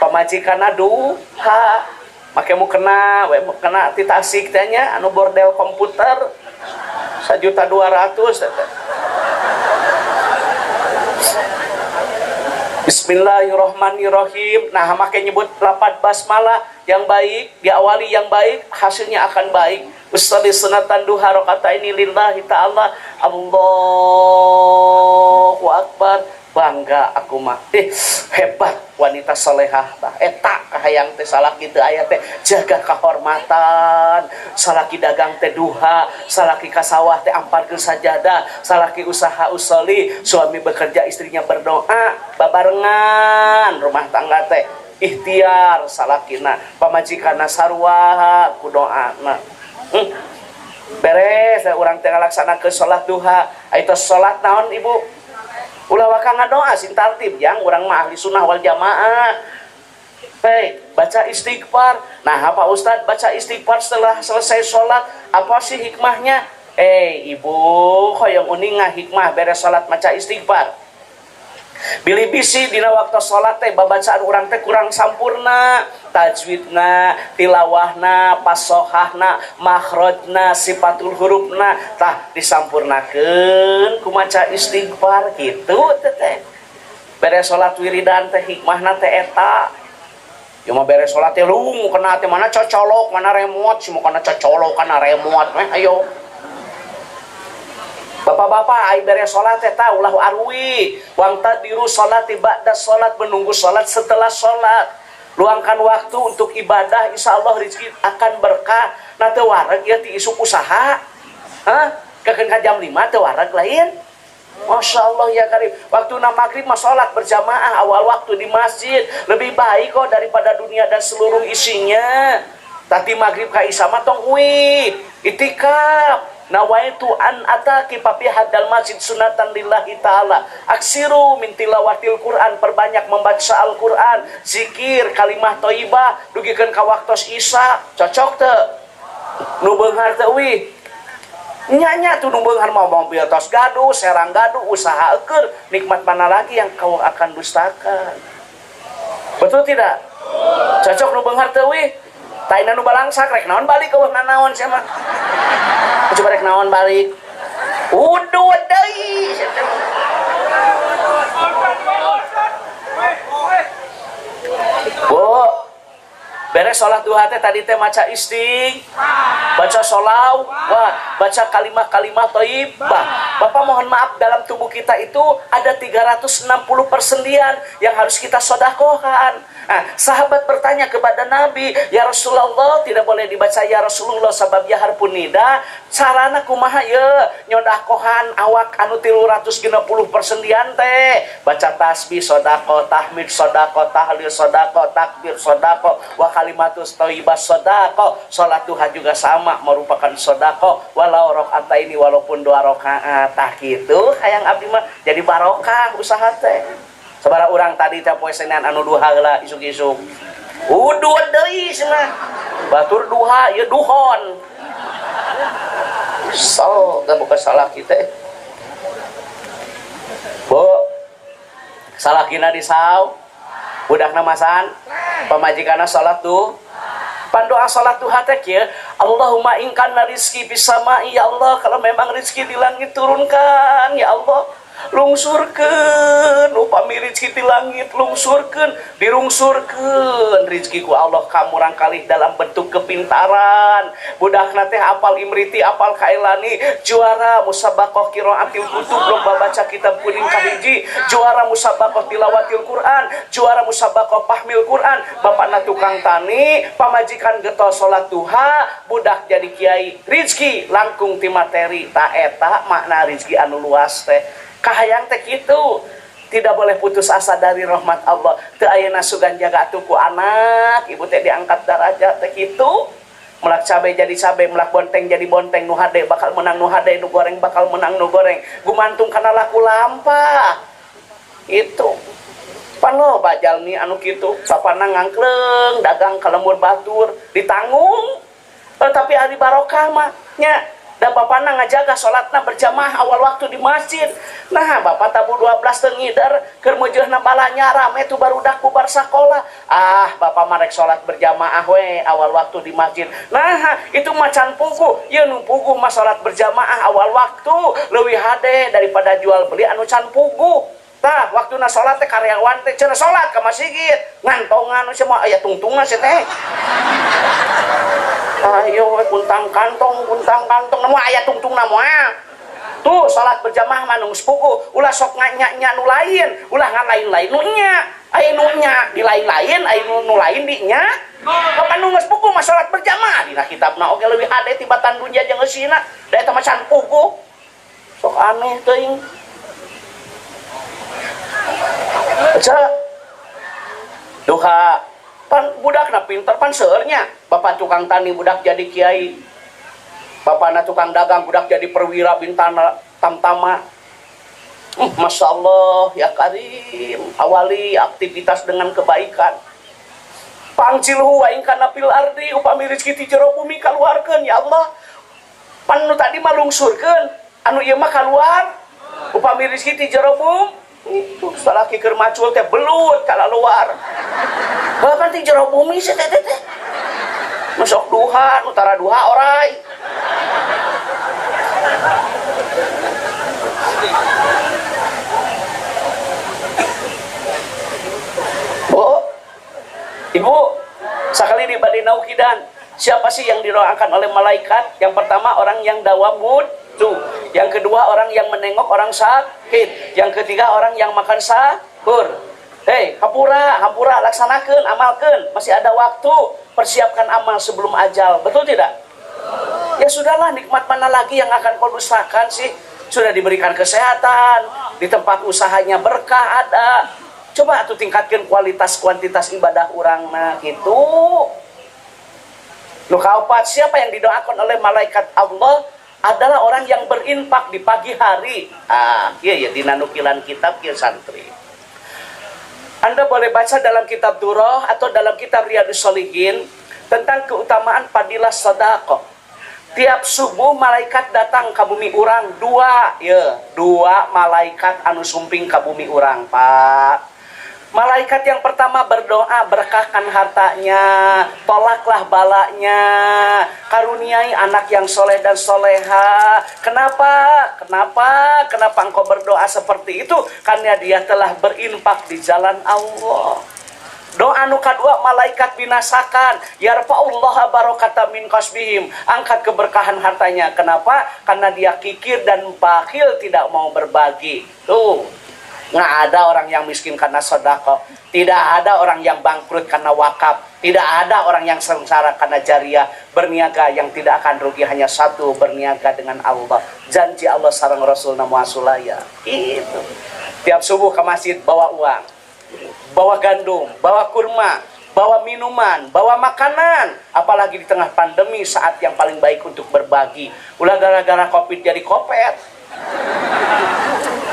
pamajikanna duha make mu kena ti tasik teh nya anu bordel komputer 1.200.000 Bismillahirrahmanirrahim. Nah make nyebut lapat basmalah yang baik, diawali yang baik, hasilnya akan baik. Ustadi sunatan duha rakaataini lillahi ta'ala. Allahu akbar. Bangga aku mah hebat wanita solehah tah eta kahayang teh salaki teu aya teh jaga kehormatan, salaki dagang teh duha, salaki ka sawah teh amparkeun sajadah, salaki usaha usoli, suami bekerja istrinya berdoa, babarengan rumah tangga teh ikhtiar salakina, pamajikanna sarua ku doana. Beres urang teh ngalaksanakeun salat duha, aya salat naon Ibu? Ulah waka ngadoa sin tartib yang urang mah ahli sunnah wal jamaah. Hei, baca istighfar. Nah, apa Ustaz baca istighfar setelah selesai sholat? Apa sih hikmahnya? Ibu, hoyong uning hikmah beres sholat maca istighfar. Bilih bisi dina waktu sholat teh babacaan urang teh kurang sampurna, tajwidna, tilawahna, pasohahna, makhrajna, sifatul hurufna tah disampurnakeun ku maca istighfar kitu teh. Beres sholat wiridan teh hikmahna teh eta. Ya mah beres sholat teh lung kena teh mana cocolok, mana remote, sih kana cocolok kana remote meh ayo. Bapak-bapak ai beres salat teh ulah arwi wang tadiru salati ba'da salat, menunggu salat setelah salat. Luangkan waktu untuk ibadah, insyaallah rezeki akan berkah. Na teu wareg ieu ti isuk usaha. Kekeun ka jam 5 teu wareg lain. Masyaallah ya karim. Waktu maghrib mah salat berjamaah awal waktu di masjid lebih baik kok daripada dunia dan seluruh isinya. Tati maghrib ka isya mah tong itikaf. Nawaitu an ataki papi hadal masjid sunatan lillahi ta'ala. Aksiru min tilawatil Quran, perbanyak membaca Al-Quran, zikir, kalimah thayyibah, dugikeun ka waktos isya. Cocok teu? Nu beunghar teu wih? Nya tuh nu beunghar mah mobil tos gaduh, serang gaduh, usaha eukeun, nikmat mana lagi yang kau akan dustakan? Betul tidak? Cocok nu beunghar teu wih? Taina nu balangsak rek naon balik eueuh nanaon sia mah. Coba rek naon balik. Uduh deui. Bu, beres sholat duha teh tadi teh maca baca sholawat, baca kalimah-kalimah thayyibah. Bapak mohon maaf, dalam tubuh kita itu ada 360 persendian yang harus kita sedekahkan. Nah, sahabat bertanya kepada Nabi, ya Rasulullah, tidak boleh dibaca ya Rasulullah sabab ya harpun nida, carana kumaha ye nyodakohan awak anu 360 persendian teh? Baca tasbih sedekah, tahmid sedekah, tahlil sedekah, takbir sedekah, wa kalimatus thayyibah sedekah. Salat duha juga sama, merupakan sedekah walau rakaat ini, walaupun 2 rakaat. Tah kitu hayang abdi mah jadi barokah usaha teh. Sabaraha urang tadi teh poe Senin anu duha heula isuk-isuk. Uduh deui cenah. Batur duha ieu duhon. So gak bukan salah kita bu salah kina di saw budak namasan pamajikana salat tuh pandoa salat tuh hatek ya Allahumma ingkana rizki bisama ya Allah kalau memang rizki di langit turunkan ya Allah lungsurkeun upami rizki di langit lungsurkeun dirungsurkeun rizki ku Allah kamu rangkali dalam bentuk kepintaran budakna teh apal imriti apal kailani juara musabaqah qiraatil kutub lomba baca kitab kuning kahiji juara musabaqah tilawatil Quran juara musabaqah pahmil Quran bapakna tukang tani pamajikan getos salat duha budak jadi kiai rizki langkung ti materi ta eta makna rizki anu luas teh kahayang teh kitu tidak boleh putus asa dari rahmat Allah teu ayeuna sugan jaga atuh ku anak ibu teh diangkat derajat teh kitu melak cabe jadi cabe melak bonteng jadi bonteng nu hade bakal menang nu hade nu goreng bakal menang nu goreng gumantung kana laku lampah itu pan lo bajalmi anu kitu sapana ngangkleng dagang kalembur batur ditanggung tapi ari barokah mah nya dan bapakna ngajaga sholatna berjamaah awal waktu di masjid nah bapak tabu 12 tengidar kermujehna balanya rame tu barudak bubar sakola bapak marek sholat berjamaah we awal waktu di masjid nah itu macan puguh ya nu puguh mah sholat berjamaah awal waktu leuwih hade daripada jual beli anu can puguh tah waktuna sholat teh karyawan teh cenah sholat ka masjid ngantongan semua aya tungtungna teh ayo kuntang kantong nemu aya tungtung moal tuh salat berjamaah manung sepuku ulah sok nganya nu lain ulah ngalain-lain nu nya aya nu nya di lain-lain aya nu lain di nya kapan nu sepuku mah salat berjamaah dina kitabna oge leuwih hade tibatan dunya jeung eusina da eta mah can pugu sok aneh teuing aja duha pan budakna pinter pan seurnya bapak tukang tani budak jadi kiai bapakna tukang dagang budak jadi perwira bintana tamtama Masya Allah ya Karim awali aktivitas dengan kebaikan pangcilhu wa ingkana fil ardi upami rezeki ti jero bumi kaluarkeun ya Allah pan nu tadi mah lungsurkeun anu ieu mah kaluar upami rezeki ti jero bumi itu salaki keur macul teh belut kala luar bahkan ti jero bumi sih teh masuk duha utara duha orai bu ibu sekali di badi naukidan siapa sih yang didoakan oleh malaikat yang pertama orang yang dawamud yang kedua orang yang menengok orang sakit yang ketiga orang yang makan sahur hei hampura laksanakan amalkan masih ada waktu persiapkan amal sebelum ajal betul tidak ya sudahlah nikmat mana lagi yang akan kau dustakan sih sudah diberikan kesehatan di tempat usahanya berkah ada coba tuh tingkatkan kualitas kuantitas ibadah orang nah gitu lu kaopat siapa yang didoakan oleh malaikat Allah adalah orang yang berinfak di pagi hari. Iya dina nukilan kitab kieu santri. Anda boleh baca dalam kitab Durrah atau dalam kitab Riyadhus Shalihin tentang keutamaan fadilah sedekah. Tiap subuh malaikat datang ke bumi urang dua malaikat anu sumping ke bumi urang, Pak. Malaikat yang pertama berdoa berkahkan hartanya, tolaklah balanya, karuniai anak yang soleh dan soleha. Kenapa engkau berdoa seperti itu? Karena dia telah berinfak di jalan Allah. Doa nu kadua malaikat binasakan, yarfa'ullaha barakata min kasbihim, angkat keberkahan hartanya. Kenapa? Karena dia kikir dan bakhil tidak mau berbagi. Tuh. Nggak ada orang yang miskin karena sedekah, tidak ada orang yang bangkrut karena wakaf, tidak ada orang yang sengsara karena jariah. Berniaga yang tidak akan rugi hanya satu, berniaga dengan Allah. Janji Allah sareng Rasulna muasulaya. Itu. Tiap subuh ke masjid bawa uang, bawa gandum, bawa kurma, bawa minuman, bawa makanan. Apalagi di tengah pandemi saat yang paling baik untuk berbagi. Ulah gara-gara Covid jadi kopet.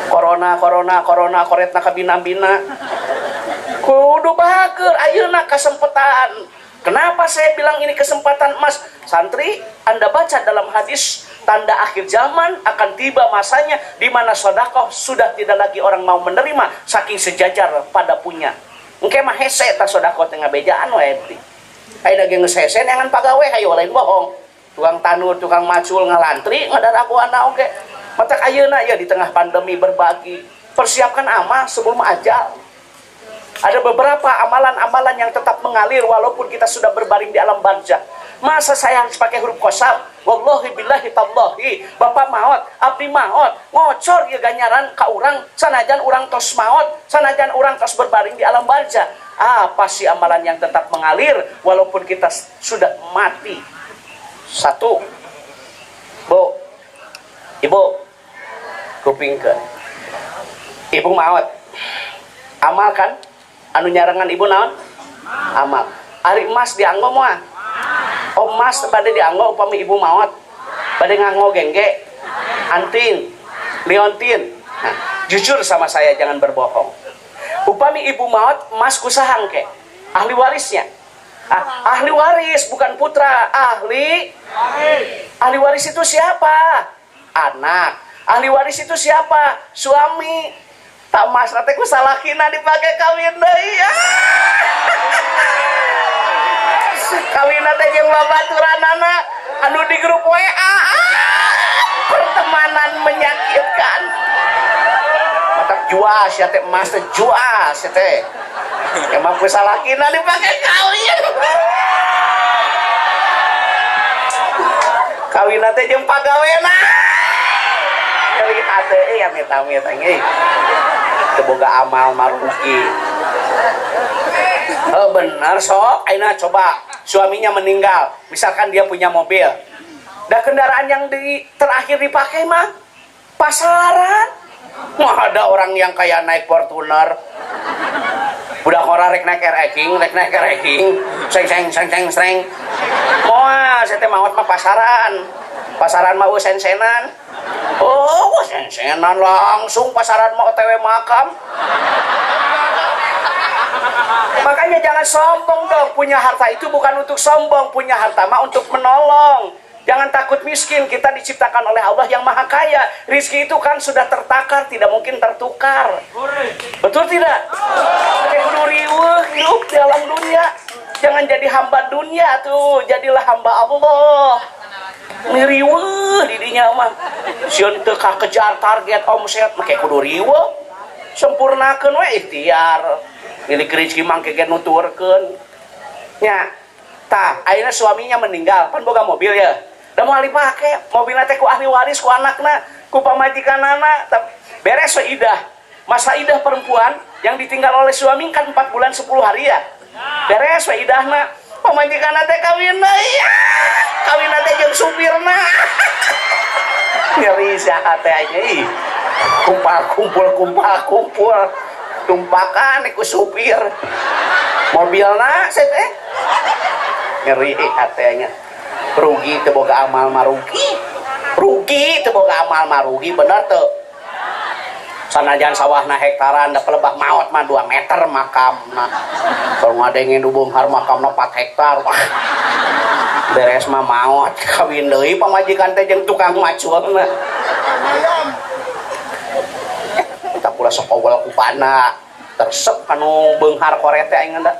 Corona koretna kabina-bina kudu bahagia ayeuna kesempatan Kenapa saya bilang ini kesempatan emas? Santri, Anda baca dalam hadis, tanda akhir zaman akan tiba masanya di mana sedekah sudah tidak lagi orang mau menerima saking sejajar pada punya. Engke mah hese ta sedekah teh ngabejaan wae. Aya ge ngesese neangan pagawe hayu lain bohong. Tukang tanur, tukang macul ngalantri ngadarakuana oge. Matak ayeuna ya di tengah pandemi berbagi. Persiapkan amal sebelum ajal. Ada beberapa amalan-amalan yang tetap mengalir walaupun kita sudah berbaring di alam barzah. Masa saya harus pakai huruf qasam? Wallahi billahi tallahi, bapak maot, abdi maot, ngocor ya ganyaran ka urang, sanajan urang tos maot, sanajan urang tos berbaring di alam barzah. Apa sih amalan yang tetap mengalir walaupun kita sudah mati? Satu, Bu, Ibu, kupingkeun. Ibu maot, amal kan? Anu nyarangan ibu naon? Amal. Ari emas dianggo moal. Oh emas bade dianggo upami ibu maot. Bade nganggo gengge, antin, liontin. Nah, jujur sama saya, jangan berbohong. Upami ibu maot emas kusahang ke? Ahli warisnya. Ahli waris bukan putra, ahli. Ahli waris itu siapa? Anak. Ahli waris itu siapa? Suami. Tak mas nate ku salakina dipake kawin deui ya. Kawin teh jeung babaturanana anu di grup WA. Pertemanan menyakitkan. Matak juas ya teh emas teh juas ya teh. Emang ku salakina dipake kawin. Kawin teh jeung pagawena. Kali ate ya mita-mita nge. Boga amal marugi. Oh benar sok, aina coba suaminya meninggal, misalkan dia punya mobil, dan kendaraan yang terakhir dipakai mah pasaran. Wah ada orang yang kayak naik Fortuner, udah orang rek naik ranking, seng. Wah saya teh maot mah pasaran mah sen-senan. Oh, sen-senan langsung pasaran mau OTW makam. Makanya jangan sombong dong. Punya harta itu bukan untuk sombong. Punya harta mah untuk menolong. Jangan takut miskin. Kita diciptakan oleh Allah yang maha kaya. Rizki itu kan sudah tertakar, tidak mungkin tertukar. Betul tidak? Kayak kudu riweuh hidup di alam dunia. Jangan jadi hamba dunia tuh. Jadilah hamba Allah. Ngeriweuh didinya mah sieun teu kakejar target omset make kudu riweuh sempurnakeun we ikhtiar milik rezeki mangke ge nuturkeun nya tah ayeuna suaminya meninggal pan boga mobil ya da moal dipake mobilna teh ku ahli waris ku anakna ku pamajikanana beres we idah masa idah perempuan yang ditinggal oleh suami kan 4 bulan 10 hari ya beres we idahna pamajikanna teh kawin deui kawin teh jeung supirna. Ngeri sia teh aja kumpul tumpakan ku supir mobilna saya teh ngeri hatenya rugi teu boga amal marugi bener teu sanajan sawahna hektaran da pelebah maot mah 2 meter makamna kalau ngadengin dubunghar makamna 4 hektar beres mah maot kawin deui pamajikan teh jeung tukang maculna kita pula sok ogol kupana tersep anu beunghar korete aing da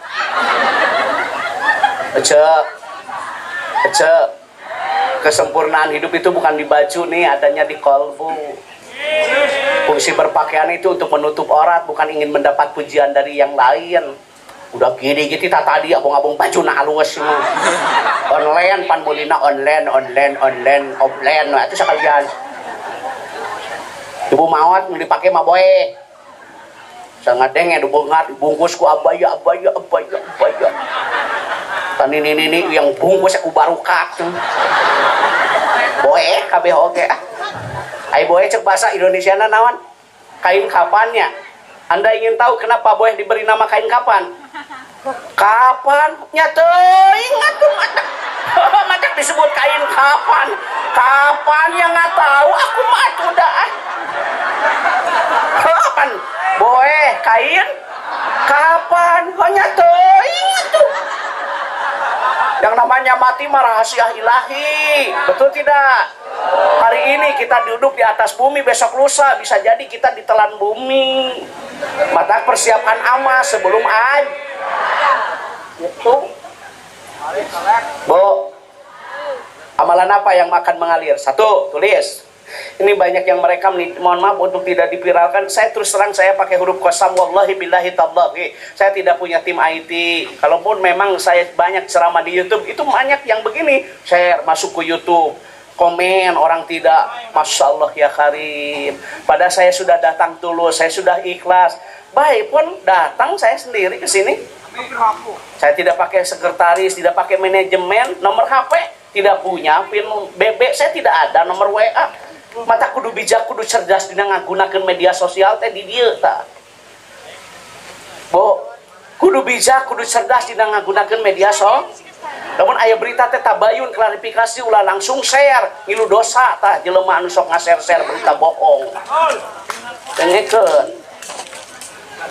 ece kesempurnaan hidup itu bukan di baju nih adanya di kolbu. Fungsi berpakaian itu untuk menutup aurat, bukan ingin mendapat pujian dari yang lain. Udah gini gitu tadi abang-abang baju na halus semua. Online pan bolina online offline itu sekalian. Ibu mawat mau dipakai mah boy. Sangat dengeng dibungkus ku abaya. Tani ini yang bungkus aku barukak. Boy kabeh oge. Ai boy cek bahasa Indonesia naon? Kain kapannya. Anda ingin tahu kenapa boy diberi nama kain kapan? Kapan? Nyateuing atuh matak disebut kain kapan. Kapan yang nggak tahu aku mah atuh dah. Kapan? Boy kain kapan? Nyateuing atuh. namanya mati mah rahasia ilahi, betul tidak? Hari ini kita duduk di atas bumi, besok lusa bisa jadi kita ditelan bumi. Maka persiapkan amal sebelum itu. Bu, amalan apa yang akan mengalir? Satu, tulis. Ini banyak yang mereka, mohon maaf untuk tidak dipiralkan. Saya terus terang, saya pakai huruf qasam, wallahi billahi tallahi. Saya tidak punya tim IT. Kalaupun memang saya banyak ceramah di YouTube, itu banyak yang begini. Saya masuk ke YouTube, komen orang tidak, Masya Allah ya Karim. Padahal saya sudah datang tulus, saya sudah ikhlas. Baik pun datang saya sendiri ke sini. Saya tidak pakai sekretaris, tidak pakai manajemen, nomor HP tidak punya, pin BB saya tidak ada, nomor WA. Mata kudu bijak, kudu cerdas dina ngagunakeun media sosial teh di dieu tah. Bu, kudu bijak, kudu cerdas dina ngagunakeun media sosial. Namun aya berita teh tabayun klarifikasi ulah langsung share, ngilu dosa tah jelema anu sok nga-share berita bohong. Dengekeun.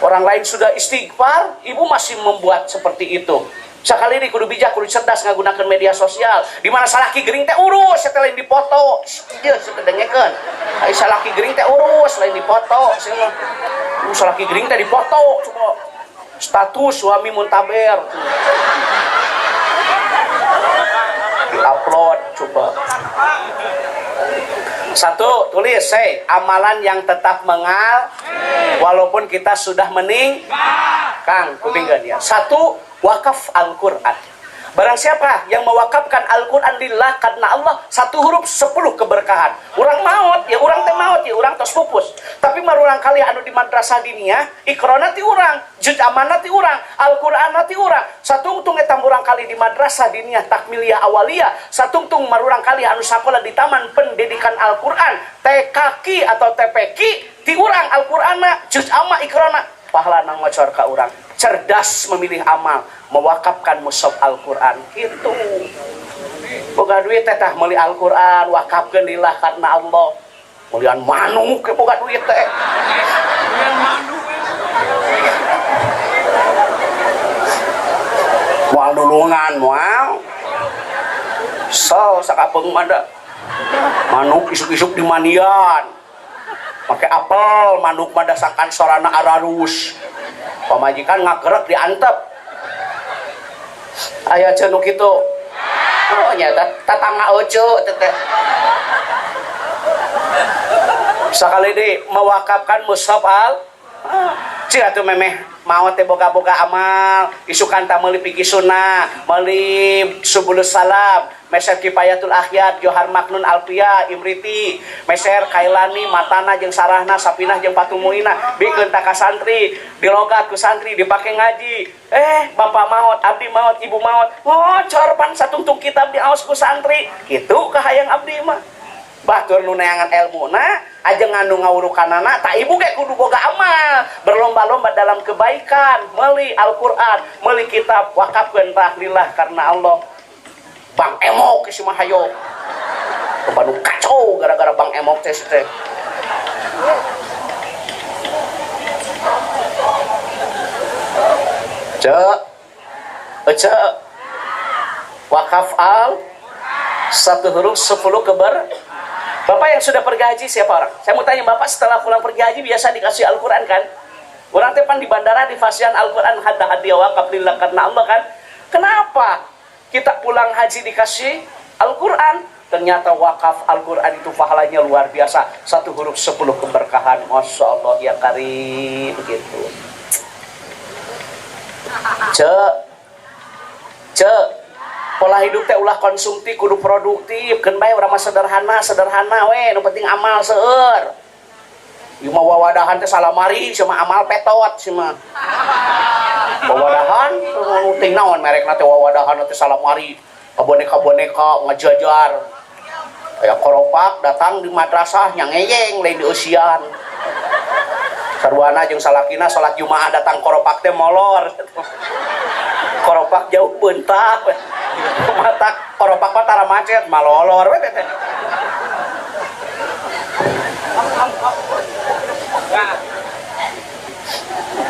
Orang lain sudah istighfar, ibu masih membuat seperti itu. Sekali ini kudu bijak, kudu cerdas ngagunakeun media sosial. Di mana salaki gering teh urus, setelah dipoto. Ieu sekedengekeun. Ai salaki gering teh urus, lain dipoto. Salaki gering teh dipoto cuma status suami muntaber. Di-upload coba. Satu, tulis, amalan yang tetap mengal walaupun kita sudah Kang, kupingkan ya. Satu, wakaf Al-Quran. Barang siapa yang mewakafkan Al-Quran lillah karena Allah, satu huruf 10 keberkahan. Urang maut, ya urang teh maut, ya urang tos pupus. Tapi marurang kali anu di madrasah diniyah, ikrona ti urang, juz amanah ti urang, Al-Quran ti urang. Satungtung eta urang kali di madrasah diniyah takmiliyah awaliyah, satungtung marurang kali anu sakola di taman pendidikan Al-Quran, TKQ atau TPQ ti urang Al-Qur'anna, juz amma ikrona, pahala nang macor ka urang. Cerdas memilih amal, mewakafkan mushaf Al-Quran. Itu boga duit teh meuli Al-Quran, wakafkeun lillah karena Allah. Mulian manuk ke boga duit teh. Moal dulungan moal. So sakapeung mah manuk isuk-isuk di mandian. Pakai apel, manuk mah dasangkan sorana ararus. Pamajikan ngagerek diantep. Aya cenuk kitu. Oh nya tatangga ojo teh. Sakali deui mewakafkan mushaf cik atuh memeh maot teh boga-boga amal, isukan ta meuli fikih sunnah, meuli subulus salam, meser kifayatul akhyat, johar maknun alfiyah, imriti, meser kailani, matana jeung sarahna, sapinah jeung patumuina, bikeun ta ka santri, dilogat ku santri, dipake ngaji. Bapak maot, abdi maot, ibu maot, ngocor pan satungtung kitab diaos ku santri. Kitu kahayang abdi mah. Batur nu neangan ilmuna aja ngandung ngawurukanana, tak ibu ge kudu boga amal, berlomba-lomba dalam kebaikan, meuli Al-Qur'an, meuli kitab, wakafkeun lillah karena Allah. Bang Emok si mah hayo. Banu kacau gara-gara Bang Emok teh. Cek. Wakaf satu huruf 10 Bapak yang sudah pergi haji siapa orang? Saya mau tanya Bapak, setelah pulang pergi haji biasa dikasih Al-Quran kan? Orang tepan di bandara difasian Al-Quran, hadiah wakaf lillah karena Allah kan? Kenapa kita pulang haji dikasih Al-Quran? Ternyata wakaf Al-Quran itu pahalanya luar biasa. Satu huruf 10 keberkahan. Masya Allah ya Karim. Begitu. Pola hidup teh ulah konsumtif kudu produktif, keun bae urang mah sederhana we, nu penting amal seueur. Ieu mah wawadahan teh salamari sama amal petot cenah. Wawadahan penting naon merekna teh wawadahan teh salamari, boneka-boneka ngajajar. Aya koropak datang di madrasah nyangeyeng lain di usian. Sarwana jeung salakina salat Jumaah datang koropak teh molor. Koropak jauh beuntak. Mata koropak mah tara macet malolor we teh.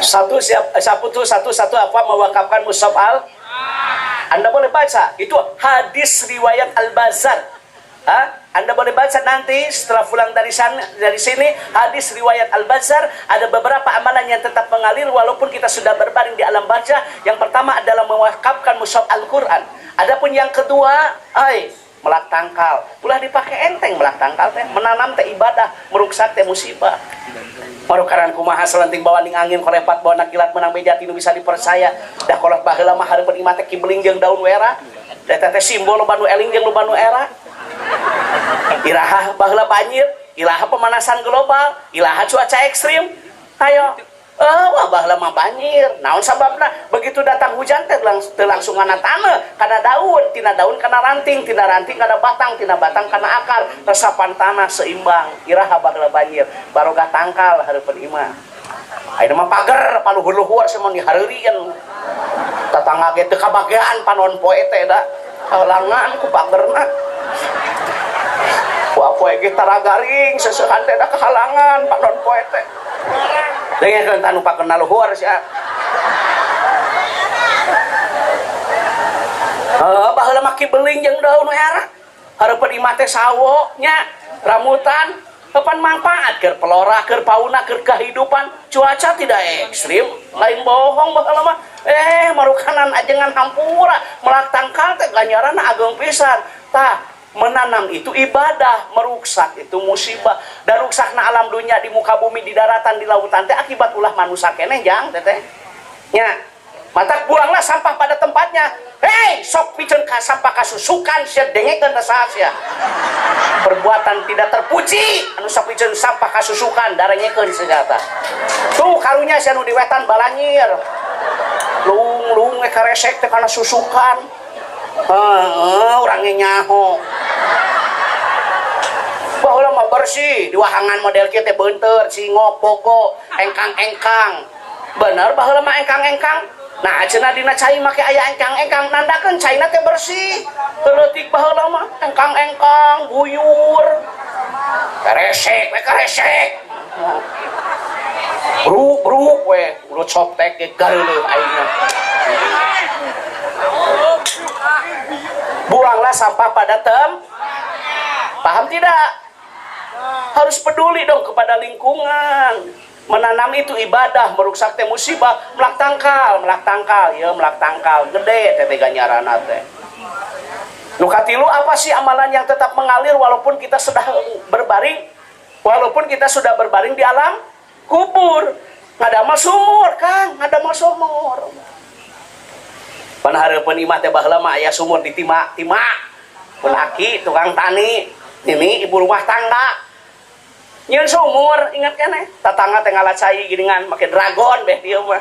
Satu apa mewakafkan mushaf Anda boleh baca, itu hadis riwayat Al-Bazzar. Anda boleh baca nanti setelah pulang dari sini, hadis riwayat Al-Bazzar. Ada beberapa amalan yang tetap mengalir walaupun kita sudah berbaring di alam barzah. Yang pertama adalah mewakafkan mushaf Al-Quran. Adapun yang kedua, melak tangkal. Ulah dipakai enteng melak tangkal teh, menanam teh ibadah, meruksak teh musibah. Marukaran kumaha selenting bawa ning angin kolepat bawa nakilat menang beja tinu bisa dipercaya. Dah kolot baheula mah hareupeun imah teh kibeling jeung daun wera. Da teh simbol loba nu eling jeung loba nu era. Iraha baheula banjir, ilaha pemanasan global, ilaha cuaca ekstrim. Hayo. Wah baheula mah banjir. Naon sababna? Begitu datang hujan teh langsung ngana taneuh, kana daun, tina daun kana ranting, tina ranting kana batang, tina batang kana akar, resapan tanah seimbang. Iraha baheula banjir, barogah tangkal hareupeun imah. Ayeuna mah pager paluhur-luhur semua dihareurieun. Tatangga ge teu kabagean panon poe teh da. Halangan ku pagerna. Ku poe ge taragaring seseuhan teh da kahalangan panon poe teh. Dengekeun tanu pakeun luhur sia. Baheula mah kibeling jeung daun era. Hareupeun imah teh sawo nya, ramutan, kapan manfaat keur pelora, keur fauna, keur kehidupan. Cuaca tidak ekstrim, lain bohong baheula mah. Marukanan ajengan hampura, melak tangkal teh ganjaranna ageung pisan. Tah menanam itu ibadah, meruksak itu musibah. Dan ruksakna alam dunia di muka bumi, di daratan, di lautan teh akibat ulah manusia keneh jang teteh. Nya, matak buanglah sampah pada tempatnya. Hei, sok piceun ka sampah kasusukan sia dengekeun teh saha sia. Perbuatan tidak terpuji anu sok piceun sampah kasusukan darengekeun senjata. Tuh karunya sia nu di wetan balanyir. Lung we karesek teh kana susukan. Orangnya nyaho baheula mah bersih di wahangan model kieu teh beunteur cingok poko engkang-engkang bener baheula mah engkang-engkang. Nah cenah dina cai make aya engkang-engkang nandakeun caina teh bersih teu baheula mah engkang-engkang buyur karesek we karesek bruk we ulut soptek ge gareuleuh aingna. Buanglah sampah pada paham tidak? Harus peduli dong kepada lingkungan. Menanam itu ibadah, meruksak teh musibah. Melak tangkal, ya melak tangkal gede teh ganjaranna teh. Nu katilu apa sih amalan yang tetap mengalir walaupun kita sudah berbaring? Walaupun kita sudah berbaring di alam kubur. Ngadamal sumur, Kang, ngadamal sumur. Pan hareupeun imah teh baheula mah aya sumur di timah. Pun aki tukang tani, ini ibu rumah tangga. Nyieun sumur, ingat keneh. Tatangga teh ngalacai geuningan make dragon beh dieu mah.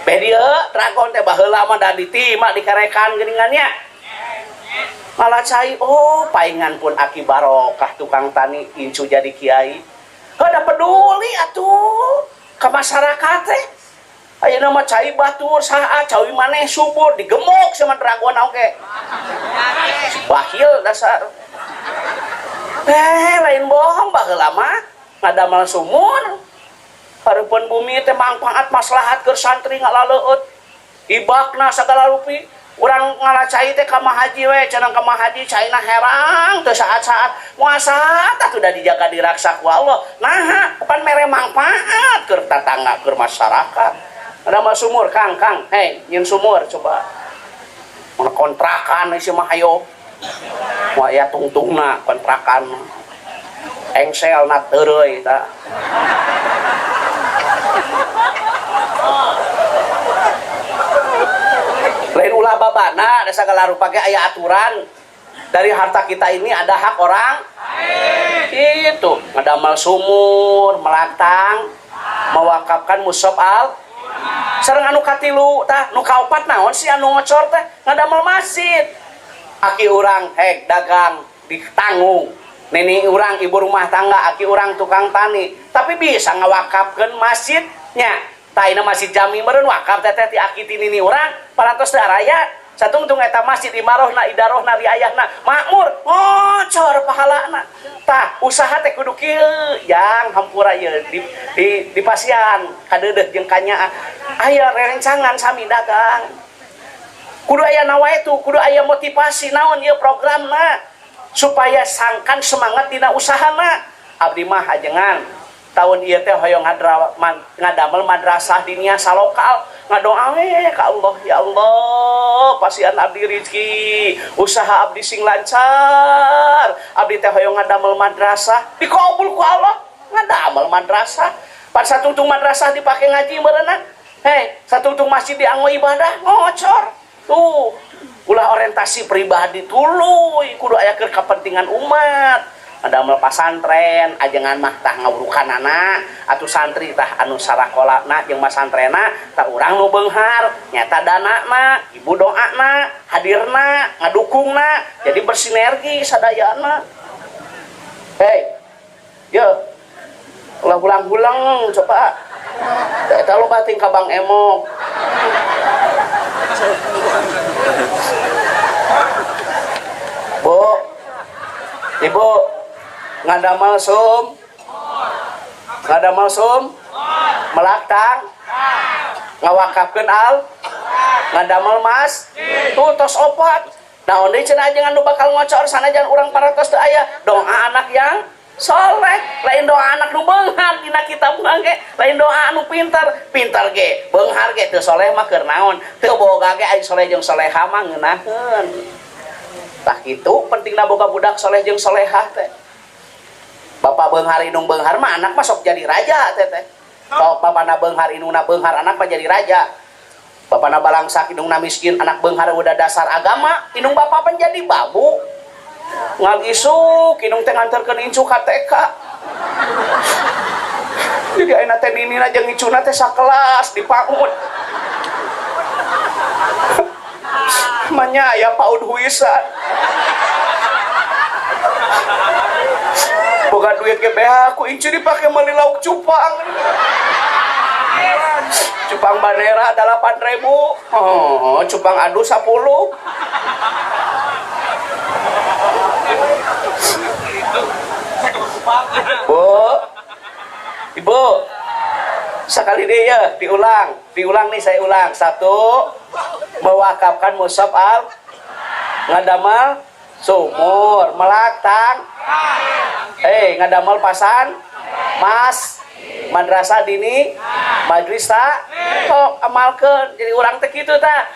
Beh dieu dragon teh baheula mah da di timah dikerekan geuningannya. Ngalacai, paingan pun aki barokah tukang tani incu jadi kiai. Heuda peduli atuh ka masyarakat teh. Ayeuna mah cai batur saha cawi maneh subur digemuk sama dragon oge. Bakhil dasar. Lain bohong baheula mah ngadamal sumur. Hareupeun bumi teh manfaat maslahat keur santri ngalaleueut. Ibakna sagala rupi. Urang ngalacai teh ka mahaji we, cenah ka mahaji caina herang teu saat-saat. Muasa tah udah dijaga diraksa ku Allah. Nah, pan mere manfaat keur tatangga keur masyarakat. Ada mah sumur, Kang, hei, nyin sumur coba. Mana kontrakan isi mah hayo. Wah ya tungtungna kontrakan. Engsel na teureuy ta. Lain ulah babana, ada segala rupa ge aya aturan. Dari harta kita ini ada hak orang lain. Itu, ngadamal sumur, melatang, mewakafkan mushaf sareng anu katilu tah nu kaopat naon sih anu ngocor teh ngadamel masjid. Aki urang hek dagang ditanggung, neni urang ibu rumah tangga, aki urang tukang tani, tapi bisa ngawakafkeun masjidnya. Taina masjid jami meureun wakaf teh ti aki ti nini urang parantos teu araya. Satungtung eta masjid imarohna idarohna riayahna makmur ngocor pahalana. Tah usaha teh kudu kieu yang hampura ieu di pasian kadeudeuh jeung kanyaan aya rerencangan sami dagang. kudu aya nawa itu, kudu aya motivasi naon ieu programna supaya sangkan semangat dina usahana. Abdi mah ajengan tahun ieu teh hoyong ngadamel madrasah dinia salokal, ngadoa we ka Allah, ya Allah pasian abdi rezeki, usaha abdi sing lancar, abdi teh hoyong ngadamel madrasah dikabul ku Allah, ngadamel madrasah. Pan satungtung madrasah dipake ngaji meureunna, satungtung masjid dianggo ibadah ngocor. Tuh ulah orientasi pribadi tuluy kudu aya keur kepentingan umat. Ngadamel pasantren ajengan mah tah ngawurukanana atuh santri tah anu sarakolana jeung masantrena tah urang nu beunghar nyata danana, ibu doana, hadirna, ngadukungna, jadi bersinergi sadayana. Yo ulang-ulang coba eta lo bating ka Bang Emok. Bu, Ibu ngadamel sum, melaktang, ngawakafkeun al, ngadamel mas, tuh tos opat. Nah, onde cenah ajengan nu bakal ngocor sanajan urang parantos teu aya doa anak yang soleh, lain doa anak nu beunghar dina kitab mah ge, lain doa anu pintar ge, beunghar ge teu soleh mah keur naon? Teu boga ge aya soleh jeung solehah mah ngeunaheun. Tah kitu pentingna boga budak soleh jeung solehah teh. Bapak beunghar indung beunghar mah anak mah sok jadi raja teh. Sok bapana beunghar indungna beunghar anak mah jadi raja. Bapana balangsak indungna miskin anak beunghar udah dasar agama, indung bapak pan jadi babu. Ngagisuk indung teh nganterkeun incu ka TK. Jadi ayeuna teh ninina jeung icuna teh sakelas dipangut. Manya aya paud huisan. Boga duit ge beha ku incu dipake meuli lauk cupang. Cupang bandera 8.000. Oh, cupang adu 10. Bu, Ibu, sekali deh ya, diulang nih saya ulang. 1, mewakafkan mushaf al, ngadamal sumur, melaktang, ngadamal pasan, mas, madrasah dini, majlis tak, kok amalkeun, jadi ulang teh kitu tah.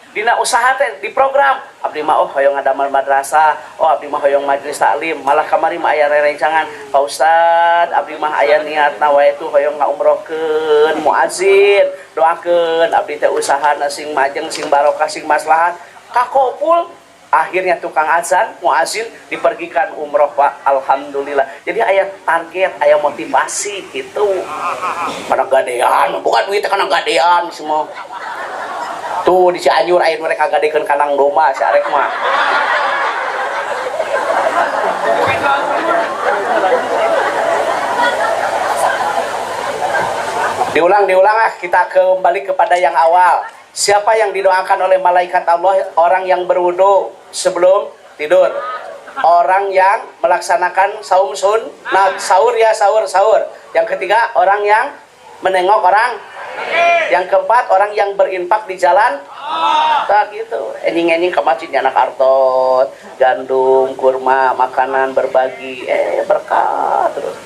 Dina usaha teh di program abdi mah hoyong ngadamal madrasah, abdi mah hoyong majlis taklim, malah kamari mah aya rerencangan Pak Ustad, abdi mah aya niatna wae tu hoyong ngaumrohkeun muazin, doakeun abdi teh usahana sing majeng, sing barokah, sing maslahat kakopul. Akhirnya tukang azan, muazin dipergikan umroh Pak, alhamdulillah. Jadi aya target, aya motivasi gitu. Kana gadean, bukan duit kana gadean semua. Tuh di Cianjur ayeuna mereka gadekeun kanang domba sarek mah. Diulang kita kembali kepada yang awal. Siapa yang didoakan oleh malaikat Allah? Orang yang berwudu sebelum tidur. Orang yang melaksanakan saum sunnah, sahur ya sahur. Yang ketiga orang yang menengok orang. Yang keempat orang yang berinfak di jalan. Tak gitu. Ening-ening ke masjid anak kartot, gandum, kurma, makanan berbagi, berkah terus.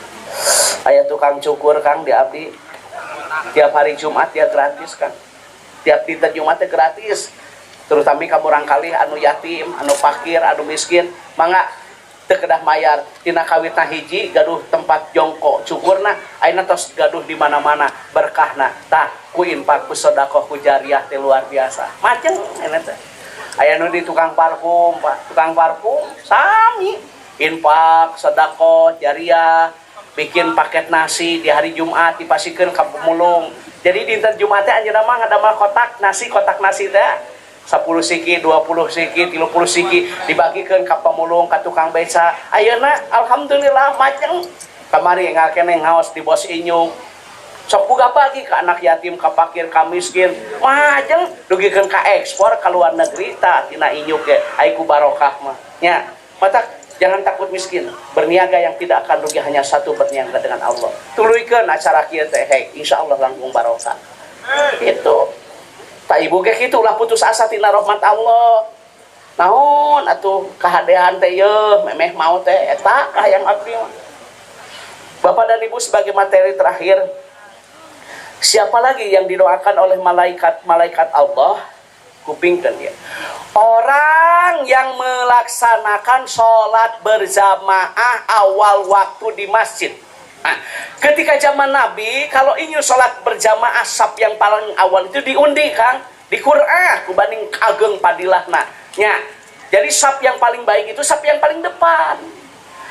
Aya tukang cukur Kang di abdi. Tiap hari Jumat dia gratis Kang. Tiap dinten Jumat gratis. Terutama kamu rangkali anu yatim, anu fakir, anu miskin, mangga teu kedah mayar. Tina kawitna hiji gaduh tempat jongkok cukurna, ayeuna tos gaduh di mana-mana berkahna. Tah ku infak ku sedekah ku jariah teh luar biasa. Maceng eta teh. Aya nu di tukang parfum, Pak. Tukang parfum sami infak, sedekah, jariah, bikin paket nasi di hari Jumat dipasikeun ka pemulung. Jadi dinten Jumat teh anjeunna mah ngadamel kotak nasi teh 10 siki, 20 siki, 30 siki dibagikeun ka pemulung, ka tukang beca. Ayeuna alhamdulillah maceng. Kamari ngakene ngaos di bos inyuk. Sok boga bagi ka anak yatim, ka fakir, ka miskin. Maceng dugikeun ka ekspor ka luar negeri tah tina inyuk ge. Ai ku barokah mah. Nya, mata jangan takut miskin. Berniaga yang tidak akan rugi hanya satu, berniaga dengan Allah. Tuluikeun acara kieu teh, insyaallah langkung barokah. Itu. tak ibu kayak gitu ulah putus asa tina rahmat Allah. Naon atuh kahadean teh yeuh memeh mau teh eta hayang abdi mah. Bapak dan Ibu, sebagai materi terakhir, siapa lagi yang didoakan oleh malaikat Allah? Kupingkan dia. Orang yang melaksanakan sholat berjamaah awal waktu di masjid. Nah, ketika zaman Nabi, kalau ingin sholat berjamaah saf yang paling awal itu diundi, Kang, di Qur'an, kubanding kageng padilahna. Ya, jadi saf yang paling baik itu saf yang paling depan.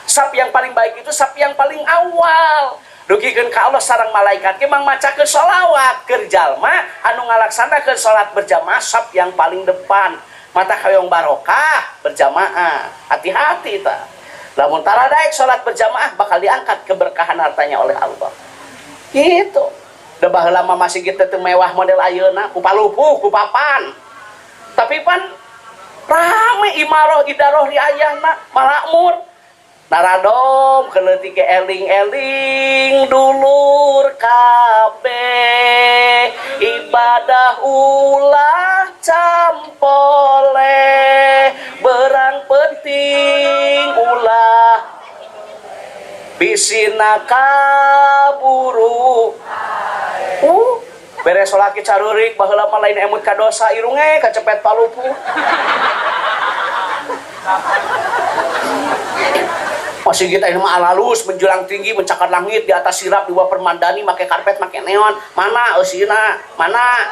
Saf yang paling baik itu saf yang paling awal. Dugikeun ka Allah sareng malaikat ge mang macakeun sholawat keur jalma anu ngalaksanakeun salat berjamaah saf yang paling depan. Mata hoyong barokah berjamaah. Hati-hati ta. Lamun tara daek salat berjamaah bakal diangkat keberkahan hartanya oleh Allah. Gitu. Da baheula mah masih gitu teu mewah model ayeuna, ku palupuh, ku papan. Tapi pan rame imaroh idaroh di ayahna malakmur. Naradom keleutik ke eling-eling dulur kabeh ibadah ulah campole berang penting ulah bisina kaburu beres laki carurik baheula mah lain emut ka dosa irunge kacepet palupuh. Masih kita ini mah alalus menjulang tinggi mencakar langit di atas sirap di bawah permandani pakai karpet pakai neon mana eusina mana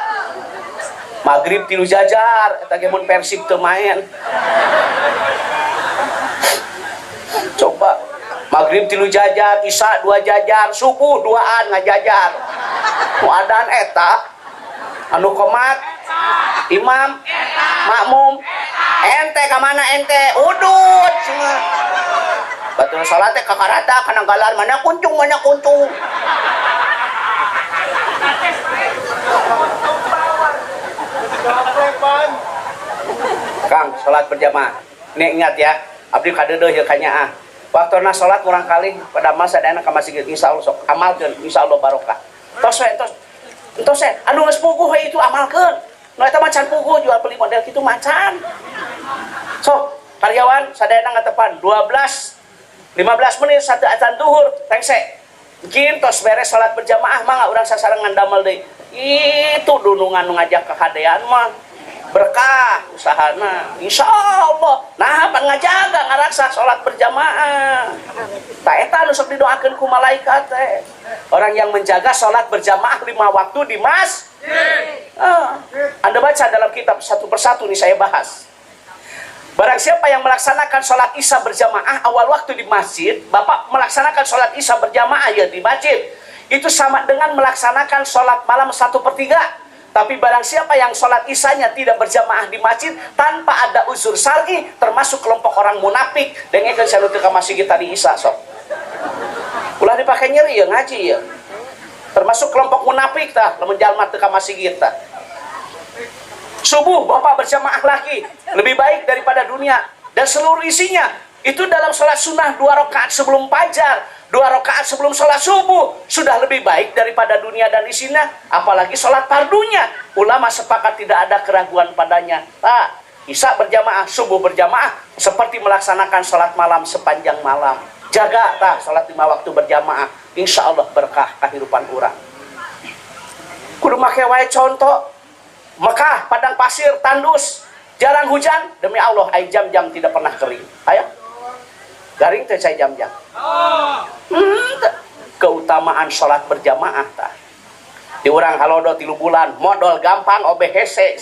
magrib tilu jajar eta ge mun Persib teu main coba magrib tilu jajar isya 2 jajar subuh 2an ngajajar muadan eta anu komat imam makmum ente ka mana ente udut semua batul salat teh kakarata kana galar mana kuncung Kang salat berjamaah ini ingat ya abdi kadeudeuh ieu kanya waktuna salat urang kali pada masa sadayana ka masjid insyaallah sok amalkeun insyaallah barokah tos anu geus puguh itu amalkeun nu eta mah can puguh jual beli model kitu macan sok karyawan sadayana ngatepan 15 menit satu adzan zuhur tengse mungkin tos beres salat berjamaah mah urang sasarengan damel deui itu dunungan nu ngajak kahadean mah berkah usahana insyaallah nah pan ngajaga ngaraksa salat berjamaah ta eta anu sok didoakeun ku malaikat teh orang yang menjaga salat berjamaah 5 waktu di masjid. Anda baca dalam kitab satu persatu nih saya bahas. Barang siapa yang melaksanakan sholat isya berjamaah awal waktu di masjid, Bapak melaksanakan sholat isya berjamaah ya di masjid, itu sama dengan melaksanakan sholat malam 1/3. Tapi barang siapa yang sholat isyanya tidak berjamaah di masjid tanpa ada uzur syar'i, termasuk kelompok orang munafik, dengekeun salu teu ka masjid tadi isya sok. Ulah dipakai nyeri ya ngaji ya. Termasuk kelompok munafik tah lamun jalma teu ka masjid tah. Subuh Bapak berjamaah lagi lebih baik daripada dunia dan seluruh isinya. Itu dalam sholat sunnah 2 rakaat sebelum fajar, 2 rakaat sebelum sholat subuh sudah lebih baik daripada dunia dan isinya. Apalagi sholat fardunya, ulama sepakat tidak ada keraguan padanya. Isya berjamaah, subuh berjamaah seperti melaksanakan sholat malam sepanjang malam. Jaga sholat 5 waktu berjamaah, insya Allah berkah kehidupan urang. Kudu make wae contoh Mekah, padang pasir, tandus, jarang hujan, demi Allah, ai jam-jam tidak pernah kering. Ayo, garing teh cai jam-jam. Keutamaan sholat berjamaah tah. Di urang halodo 3 bulan, modal gampang, obeh hese.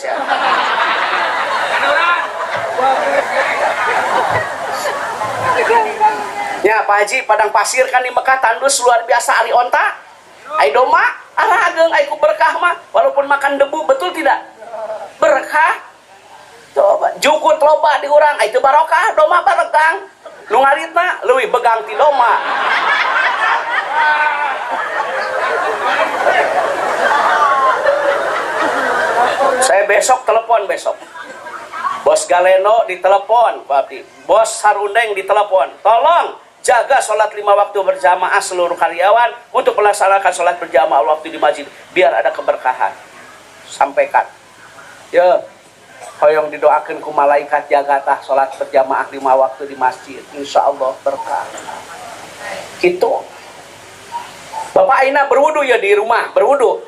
Ya, Pak Haji, padang pasir kan di Mekah, tandus luar biasa, ari onta, ai doma. Arageung aiku berkah mah walaupun makan debu, betul tidak? Berkah. Coba jukut loba di urang itu barokah, doma barekang. Nu ngaritna leuwih begang ti doma. Saya besok telepon besok. Bos Galeno ditelepon, Pak Abdi. Bos Sarundeng ditelepon. Tolong jaga sholat 5 waktu berjamaah seluruh karyawan untuk melaksanakan sholat berjamaah waktu di masjid biar ada keberkahan. Sampaikan Ya, hoyong didoakeun ku malaikat jaga tah salat berjamaah 5 waktu di masjid. Insyaallah berkah. Gitu. Bapak Aina berwudu ya di rumah, berwudu.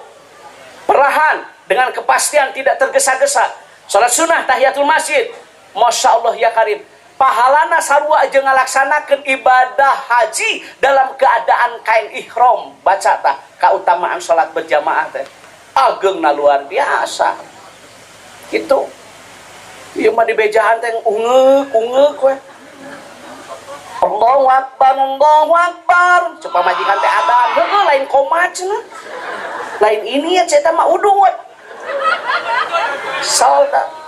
Perlahan dengan kepastian tidak tergesa-gesa. Salat sunnah tahiyatul masjid. Masya Allah ya karim. Pahalana sarua aja ngalaksanakeun ibadah haji dalam keadaan kain ihram. Baca tah keutamaan salat berjamaah teh. Ageungna luar biasa. Gitu. Ieu mah di bejahan teh ungeuk we. Allahu Akbar, Allahu Akbar. Coba majikan teh adzan, heueuh lain komat cenah. Lain ini ya cetak mah udung we. Salda.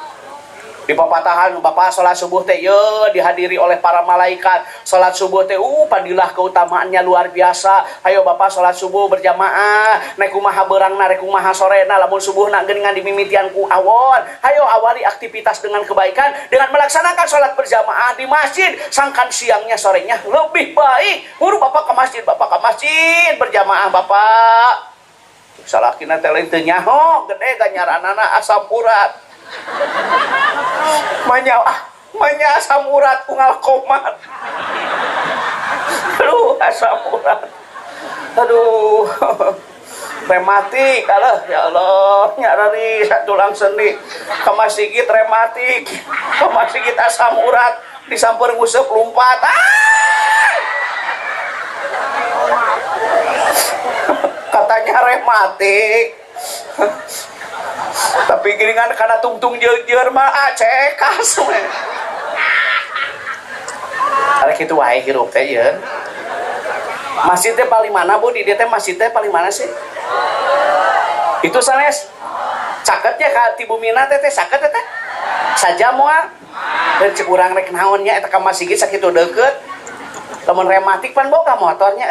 Di papatahan Bapak salat subuh teh ye dihadiri oleh para malaikat. Salat subuh teh padilah keutamaannya luar biasa. Ayo Bapak salat subuh berjamaah. Naik kumaha beurangna rek kumaha sorena lamun subuhna geuningan dimimitian ku awon. Ayo awali aktivitas dengan kebaikan dengan melaksanakan salat berjamaah di masjid. Sangkan siangnya sorenya lebih baik. Buru Bapak ke masjid, Bapak ke masjid berjamaah Bapak. Salakina teh lain teu nyaho, gede ganyaranana asam urat. Manya asam urat unggal komat. Aduh asam urat. Aduh rematik ya Allah nyarari tulang sendi ke masjid rematik ke masjid asam urat disamper nguseup lumpat katanya rematik. Tapi giringan karena tungtung jeur mah cekas we. Arek kitu wae hirup teh yeun. Masjid teh paling mana Bu? Di dieu teh masjid teh paling mana sih? Itu sanes. Caket ya ka ti bumina teh saket teh. Saja moal. Dan cek urang rek naon nya eta ka masjid sakitu deukeut. Lamun rematik pan boga motornya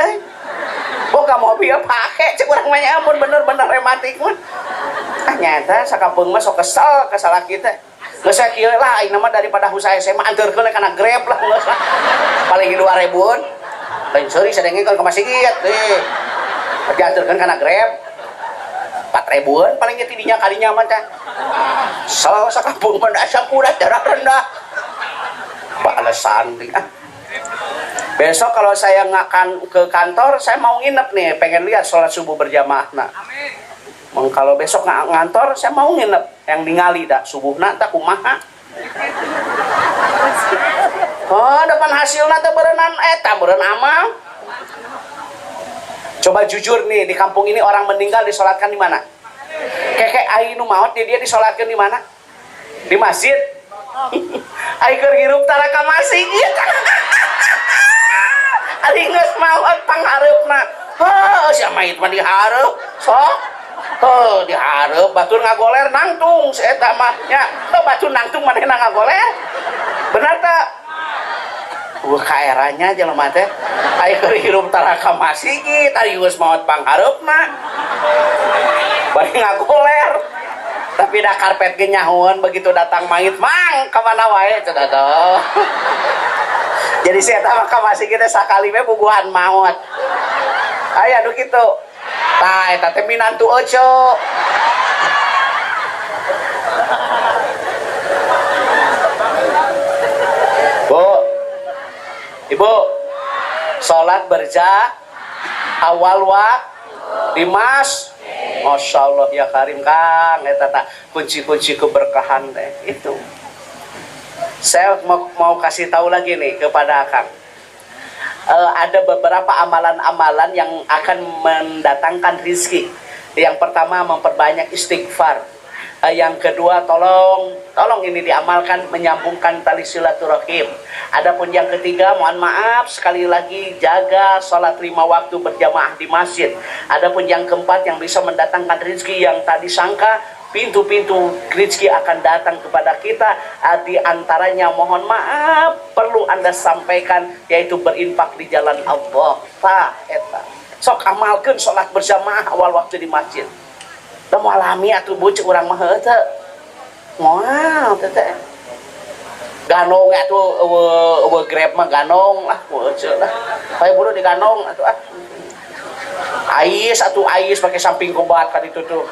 boga mobil pake cek urang mah ampun bener-bener rematik mah. Nyata sakapeung mah sok kesel ka salaki teh. Geus sakieu lah aing mah daripada usaha SMA anteurkeun kana Grab lah geus. Paling 2000-an. Lain seuri sadengeun ka masjid teh. Dianteurkeun kana Grab. 4000-an paling ge tidinya kalinya mah teh. Sakapeung mah asa kurat darah rendah. Balesan teh. Besok kalau saya ngakan ke kantor, saya mau nginep nih, pengen lihat sholat subuh berjamaah. Nah, kalau besok ngantor, saya mau nginep yang ningali dah subuh tak kumaha. Oh, depan hasilnya teh berenang beren amal. Coba jujur nih, di kampung ini orang meninggal disolatkan di mana? Keke ainu maut dia disolatkan di mana? Di masjid. Ai keur hirup tara ka masjid. Ari geus maot panghareupna. Heuh, sia mait mah dihareup. Sok. Heuh, dihareup batur ngagoler nangtung si eta mah nya. Teu batur nangtung manehna ngagoler. Benar teu? Kaeranya jelema teh. Ai keur hirup tara ka masjid, ari geus maot panghareupna. Bari ngagoler. Tapi dah karpet ge nyahoeun begitu datang mayit mang ka mana wae cenah teh. Jadi saya tahu maka masih kita sakali we bubuhan maut. Aya nu kitu. Tah eta teh minantu oco. Bu. Ibu. Salat awal waktu Dimas. Masya Allah ya karim Kang eta tah kunci-kunci keberkahan teh itu. Saya mau kasih tahu lagi nih kepada Akang. Ada beberapa amalan-amalan yang akan mendatangkan rizki. Yang pertama memperbanyak istighfar. Yang kedua tolong ini diamalkan menyambungkan tali silaturahim. Adapun yang ketiga mohon maaf sekali lagi jaga sholat 5 waktu berjamaah di masjid. Adapun yang keempat yang bisa mendatangkan rizki yang tadi sangka pintu-pintu rezeki akan datang kepada kita. Di antaranya mohon maaf perlu Anda sampaikan yaitu berinfak di jalan Allah. Eta sok amalkeun salat berjamaah awal waktu di masjid. Da moal alami atuh bucek urang mah heuh teh. Moal teh teh. Ganong atuh eueuh Grab mah ganong lah bucek lah. Bae buru diganong atuh Ais pakai samping kobat ka ditu tuh.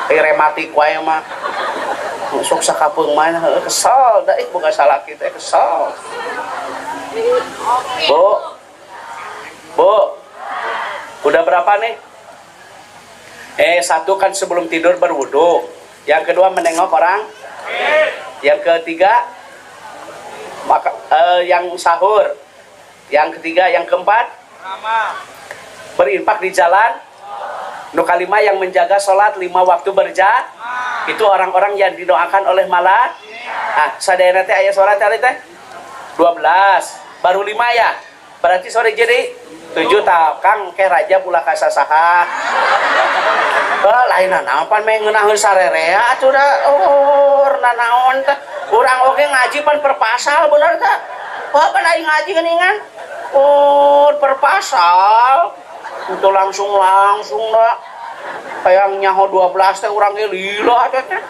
Rematik wae mah. sok sakapung mana kesal dah bukan salah kita kesal. Bu, udah berapa nih? Satu kan sebelum tidur berwudu, yang kedua menengok orang, yang ketiga yang sahur, yang ketiga, yang keempat berinfak di jalan, nu kalima yang menjaga sholat 5 waktu berjamaah. Itu orang-orang yang didoakan oleh malaikat. Sadayana teh aya sholat teh 12, baru 5 ya. Berarti sore jadi 7 tah Kang ke raja pula kasasaha. Lain naon meh ngeunaheun sarerea atuh da nanaon teh. Urang oge ngaji pan perpasal bener teh. Apa lain ngaji geuningan? Perpasal. Itu langsung dah. Kayak nyaho 12 teh urang ge lila atuh teh.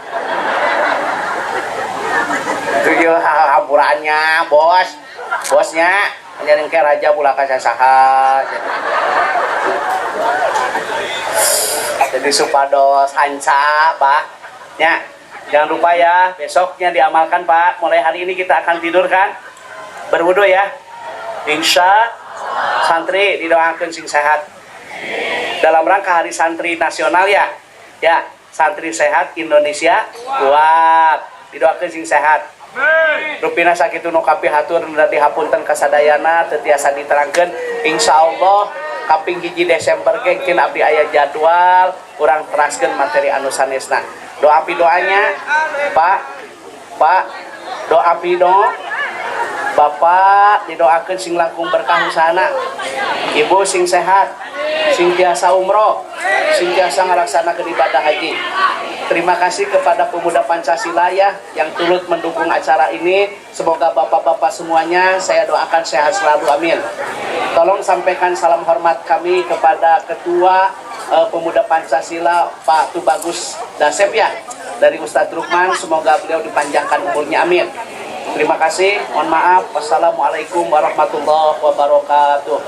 Itu hampurannya, bosnya nyaring ke raja pula kasasaha. Jadi supados hanca Pak ya, jangan lupa ya besoknya diamalkan Pak. Mulai hari ini kita akan tidur kan berwudu ya, insya santri didoakan sing sehat dalam rangka hari santri nasional ya santri sehat Indonesia kuat, didoakan sing sehat. Rupina sakitu nu kapihatur berarti hapunten kasadayana teu tiasa diterangkeun. Insyaallah kaping 1 Desember ge keun abdi aya jadwal urang teraskeun materi anu sanesna. Doa doanya Pak doa pido Bapak didoakeun sing langkung berkah usahana, Ibu sing sehat, sing tiasa umroh, sing tiasa ngalaksanakeun ibadah haji. Terima kasih kepada pemuda Pancasila ya yang turut mendukung acara ini. Semoga bapak-bapak semuanya saya doakan sehat selalu, amin. Tolong sampaikan salam hormat kami kepada Ketua Pemuda Pancasila Pak Tubagus Dasep ya dari Ustadz Rukman. Semoga beliau dipanjangkan umurnya, amin. Terima kasih, mohon maaf. Wassalamualaikum warahmatullahi wabarakatuh.